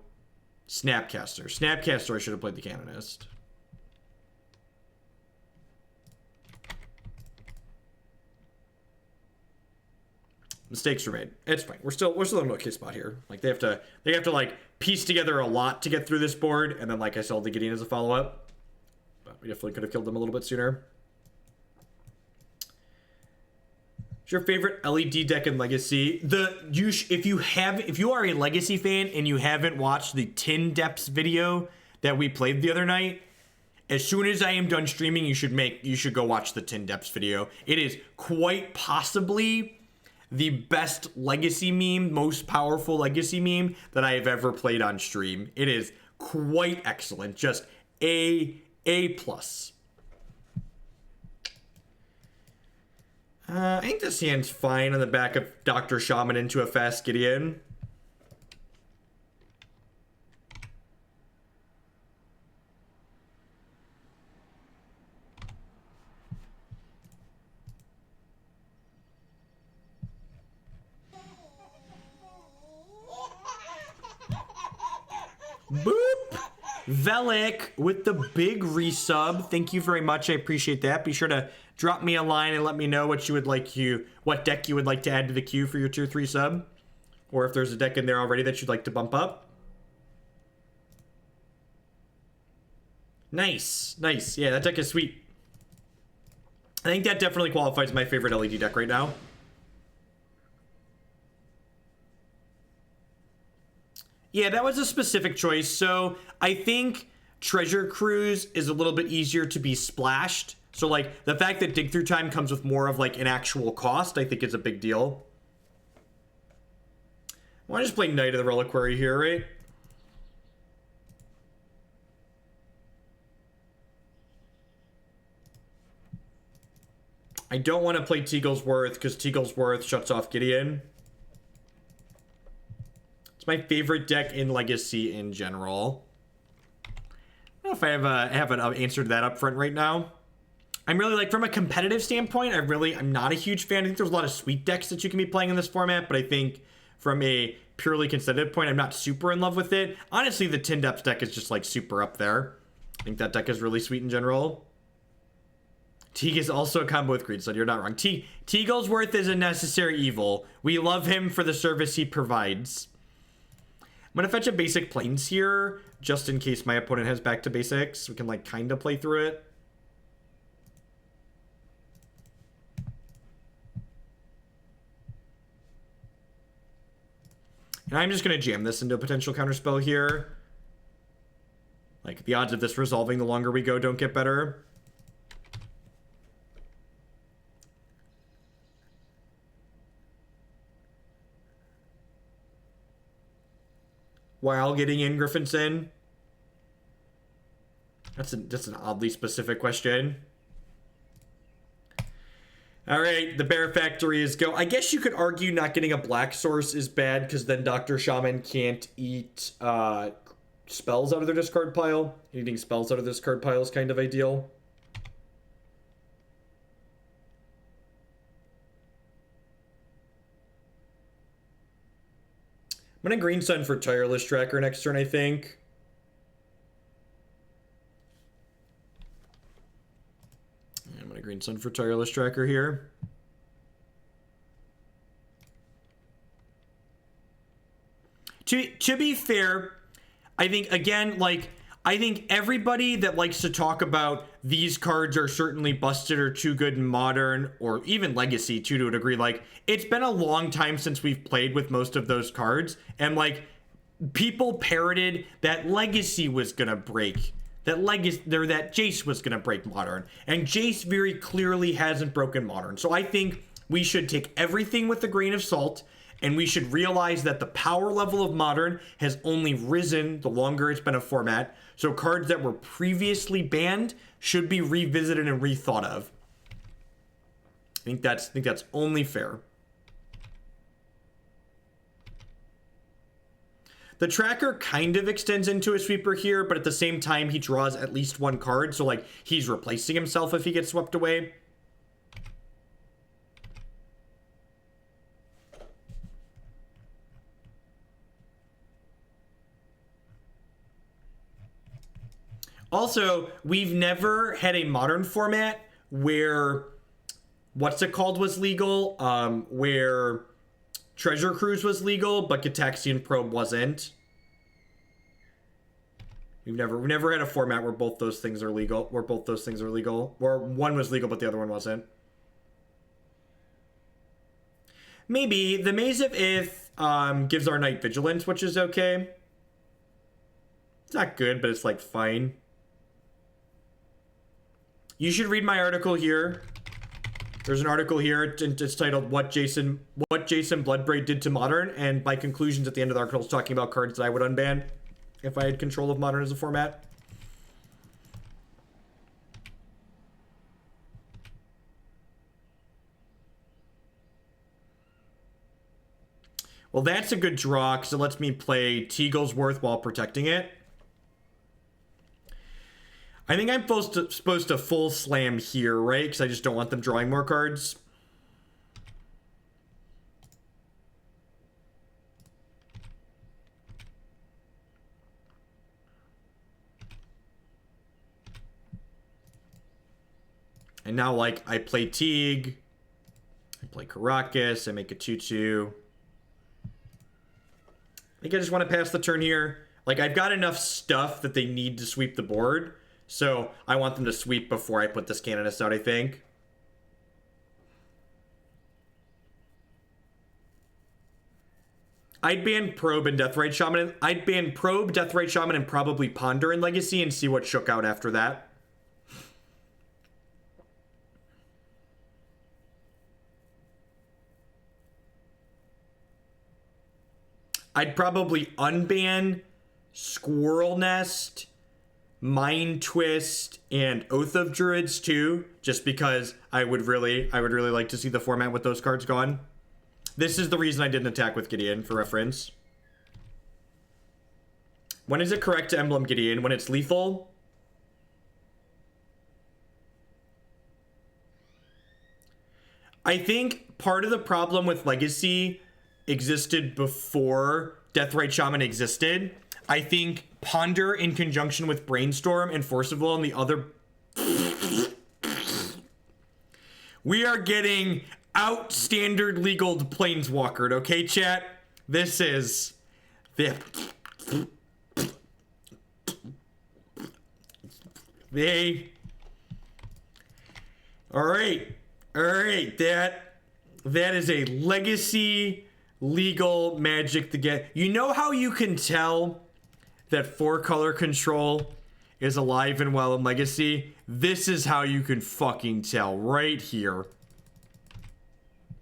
Snapcaster. Snapcaster, I should have played the Canonist. Mistakes were made. It's fine. We're still in an okay spot here. Like they have to like piece together a lot to get through this board, and then like I sold the Gideon as a follow-up. But we definitely could have killed them a little bit sooner. What's your favorite LED deck in Legacy? If you are a Legacy fan and you haven't watched the Tin Depths video that we played the other night, as soon as I am done streaming, you should go watch the Tin Depths video. It is quite possibly the best Legacy meme, most powerful Legacy meme that I have ever played on stream. It is quite excellent. Just A+. I think this hand's fine on the back of Dr. Shaman into a fast Gideon. Boop! Velik with the big resub. Thank you very much. I appreciate that. Be sure to drop me a line and let me know what deck you would like to add to the queue for your tier 3 sub. Or if there's a deck in there already that you'd like to bump up. Nice. Nice. Yeah, that deck is sweet. I think that definitely qualifies my favorite LED deck right now. Yeah, that was a specific choice. So I think Treasure Cruise is a little bit easier to be splashed. So like the fact that Dig Through Time comes with more of like an actual cost, I think is a big deal. I want to just play Knight of the Reliquary here, right? I don't want to play Teaglesworth because Teaglesworth shuts off Gideon. It's my favorite deck in Legacy in general. I don't know if I have an answer to that up front right now. I'm really like, from a competitive standpoint, I'm not a huge fan. I think there's a lot of sweet decks that you can be playing in this format, but I think from a purely competitive point, I'm not super in love with it. Honestly, the Tin Depths deck is just like super up there. I think that deck is really sweet in general. Teeg is also a combo with Green Sun. You're not wrong. Teaglesworth is a necessary evil. We love him for the service he provides. I'm going to fetch a basic Plains here, just in case my opponent has back to basics. We can, like, kind of play through it. And I'm just going to jam this into a potential counterspell here. Like, the odds of this resolving the longer we go don't get better. While getting in Griffinson? That's an oddly specific question. Alright, the Bear Factory is go. I guess you could argue not getting a black source is bad, because then Dr. Shaman can't eat spells out of their discard pile. Eating spells out of this discard pile is kind of ideal. I'm going to Green Sun for Tireless Tracker next turn, I think. I'm going to Green Sun for Tireless Tracker here. To be fair, I think, again, like, I think everybody that likes to talk about these cards are certainly busted or too good in Modern, or even Legacy too, to a degree. Like, it's been a long time since we've played with most of those cards, and like, people parroted that Legacy was gonna break, that Jace was gonna break Modern, and Jace very clearly hasn't broken Modern. So I think we should take everything with a grain of salt, and we should realize that the power level of Modern has only risen the longer it's been a format. So cards that were previously banned, should be revisited and rethought of. I think that's only fair. The tracker kind of extends into a sweeper here, but at the same time, he draws at least one card. So, like, he's replacing himself if he gets swept away. Also, we've never had a modern format where what's it called was legal, where Treasure Cruise was legal, but Gitaxian Probe wasn't. We've never had a format where both those things are legal, where one was legal but the other one wasn't. Maybe the Maze of Ith gives our Knight Vigilance, which is okay. It's not good, but it's like fine. You should read my article here. There's an article here. It's titled "What Jason Bloodbraid Did to Modern," and my conclusions at the end of the article is talking about cards that I would unban if I had control of Modern as a format. Well, that's a good draw because it lets me play Teagle's Worth while protecting it. I think I'm supposed to full slam here, right? Because I just don't want them drawing more cards. And now, like, I play Teeg. I play Karakas. I make a 2/2. I think I just want to pass the turn here. Like, I've got enough stuff that they need to sweep the board. So, I want them to sweep before I put this Canonist out, I think. I'd ban Probe and Deathrite Shaman. I'd ban Probe, Deathrite Shaman, and probably Ponder in Legacy and see what shook out after that. I'd probably unban Squirrel Nest, Mind Twist, and Oath of Druids too, just because I would really like to see the format with those cards gone. This is the reason I didn't attack with Gideon, for reference. When is it correct to emblem Gideon? When it's lethal? I think part of the problem with Legacy existed before Deathrite Shaman existed. I think Ponder in conjunction with Brainstorm and Force of Will and the other... We are getting out-standard legal planeswalkered, okay, chat? This is... Alright, that is a Legacy legal Magic to get. You know how you can tell that 4-color control is alive and well in Legacy? This is how you can fucking tell right here.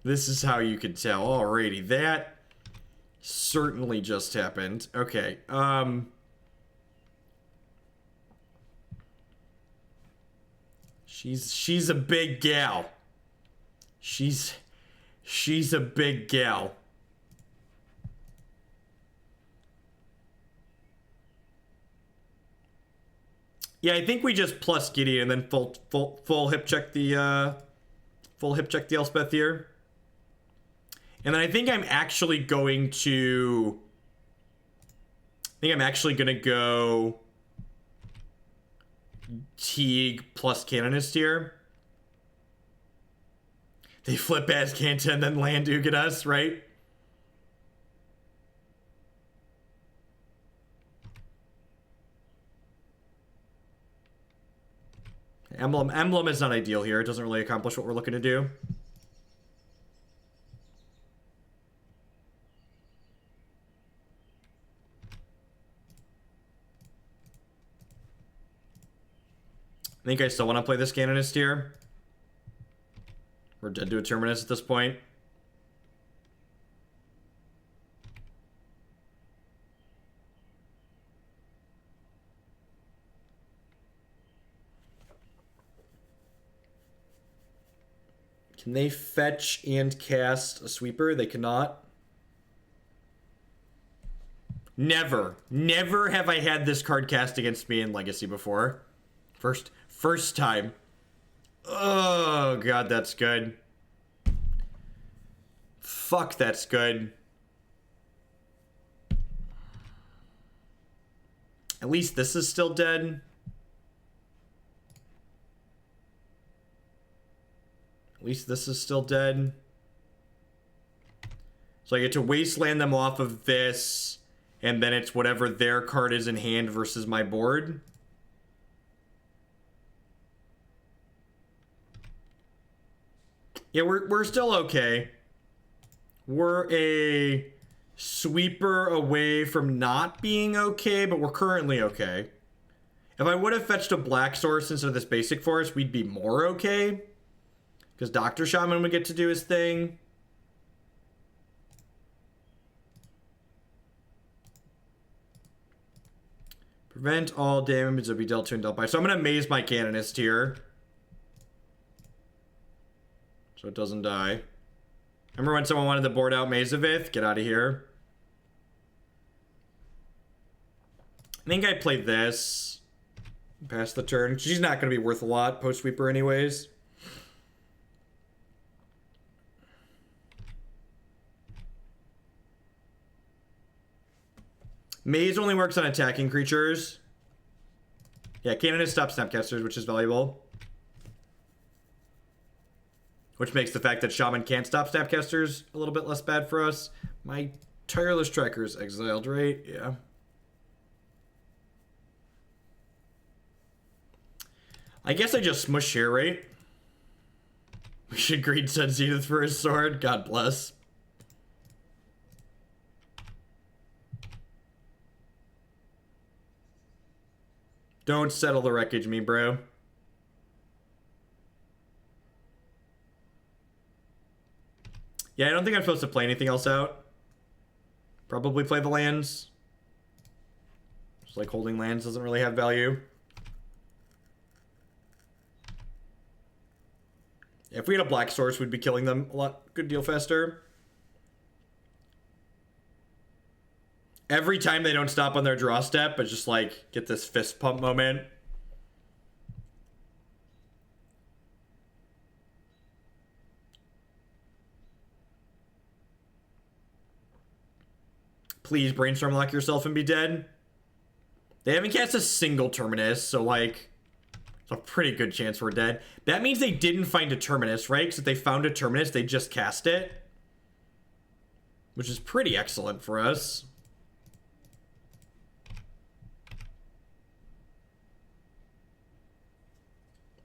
This is how you can tell. Alrighty, that certainly just happened. Okay, she's a big gal. She's a big gal. Yeah, I think we just plus Gideon and then full hip check the Elspeth here. And then I think I'm actually going to go Teeg plus Canonist here. They flip Azcanta and then land Ugadas, right? Emblem is not ideal here. It doesn't really accomplish what we're looking to do. I think I still want to play this Canonist here. We're dead to a Terminus at this point. Can they fetch and cast a sweeper? They cannot. Never have I had this card cast against me in Legacy before. First time. Oh god, that's good. Fuck, that's good. At least this is still dead. At least this is still dead. So I get to Wasteland them off of this, and then it's whatever their card is in hand versus my board. Yeah, we're still okay. We're a sweeper away from not being okay, but we're currently okay. If I would have fetched a black source instead of this basic forest, we'd be more okay. Because Dr. Shaman would get to do his thing. Prevent all damage that be dealt to and dealt by. So I'm going to maze my Canonist here. So it doesn't die. Remember when someone wanted to board out Maze of Ith? Get out of here. I think I played this. Pass the turn. She's not going to be worth a lot post-sweeper anyways. Maze only works on attacking creatures. Yeah, Canonist stops Snapcasters, which is valuable. Which makes the fact that Shaman can't stop Snapcasters a little bit less bad for us. My Tireless Tracker is exiled, right? Yeah. I guess I just smush here, right? We should greed send Zenith for his sword. God bless. Don't settle the wreckage me, bro. Yeah, I don't think I'm supposed to play anything else out. Probably play the lands. Just like holding lands doesn't really have value. Yeah, if we had a black source, we'd be killing them a good deal faster. Every time they don't stop on their draw step, but just like get this fist pump moment. Please brainstorm lock yourself and be dead. They haven't cast a single Terminus, so like it's a pretty good chance we're dead. That means they didn't find a Terminus, right? Because if they found a Terminus, they just cast it. Which is pretty excellent for us.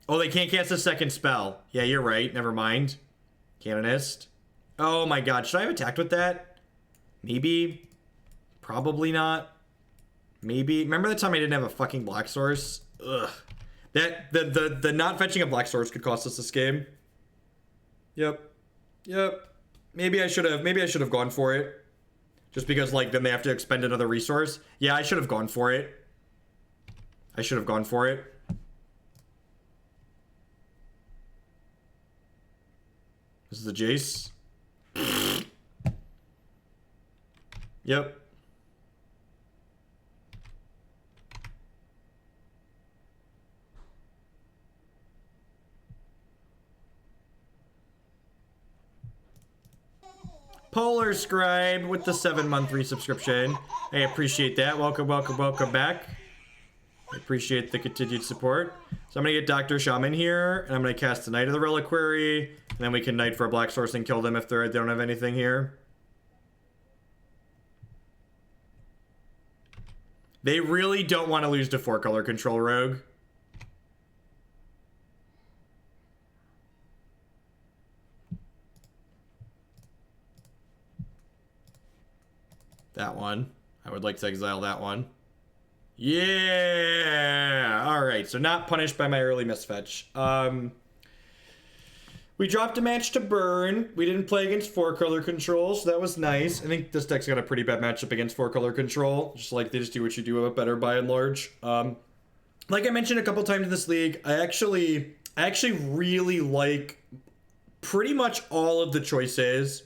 Oh, they can't cast a second spell. Yeah, you're right. Never mind. Canonist. Oh my god. Should I have attacked with that? Maybe. Probably not. Maybe. Remember the time I didn't have a fucking black source? Ugh. The not fetching a black source could cost us this game. Yep. Maybe I should have gone for it. Just because like then they have to expend another resource. Yeah, I should have gone for it. This is the Jace. Yep. Polar Scribe with the 7-month resubscription. I appreciate that. Welcome back. I appreciate the continued support. So I'm going to get Dr. Shaman here, and I'm going to cast the Knight of the Reliquary, and then we can Knight for a black source and kill them if they don't have anything here. They really don't want to lose to 4-color control rogue. That one. I would like to exile that one. Yeah! Alright, so not punished by my early misfetch. We dropped a match to burn. We didn't play against 4-color control, so that was nice. I think this deck's got a pretty bad matchup against 4-color control. Just like they just do what you do a bit better by and large. Like I mentioned a couple times in this league, I actually really like pretty much all of the choices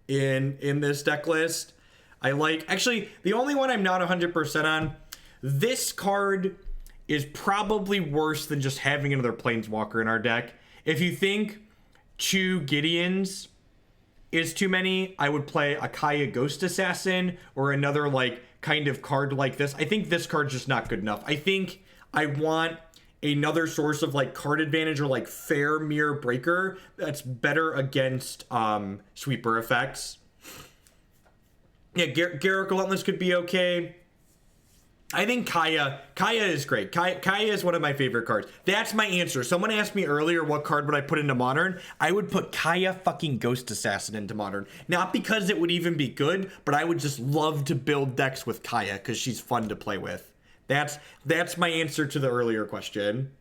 in this deck list. I like, actually, the only one I'm not 100% on, this card is probably worse than just having another Planeswalker in our deck. If you think 2 Gideons is too many, I would play a Gaea Ghost Assassin or another like kind of card like this. I think this card's just not good enough. I think I want another source of like card advantage or like Fair Mirror Breaker that's better against sweeper effects. Yeah, Garruk Relentless could be okay. I think Gaea is great. Gaea is one of my favorite cards. That's my answer. Someone asked me earlier what card would I put into Modern. I would put Gaea fucking Ghost Assassin into Modern. Not because it would even be good, but I would just love to build decks with Gaea because she's fun to play with. That's my answer to the earlier question.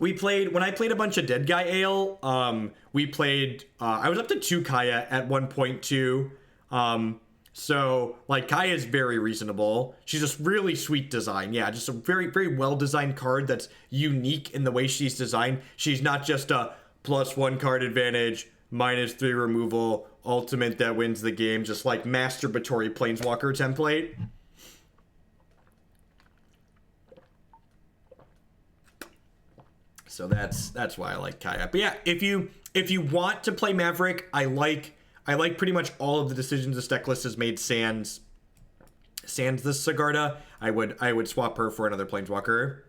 When I played a bunch of Dead Guy Ale, we played, I was up to 2 Gaea at 1.2. So, like, Gaea is very reasonable. She's a really sweet design. Yeah, just a very, very well-designed card that's unique in the way she's designed. She's not just a +1 card advantage, -3 removal, ultimate that wins the game, just like masturbatory Planeswalker template. So that's why I like Gaea. But yeah, if you want to play Maverick, I like pretty much all of the decisions this deck list has made sans this Sigarda. I would swap her for another Planeswalker.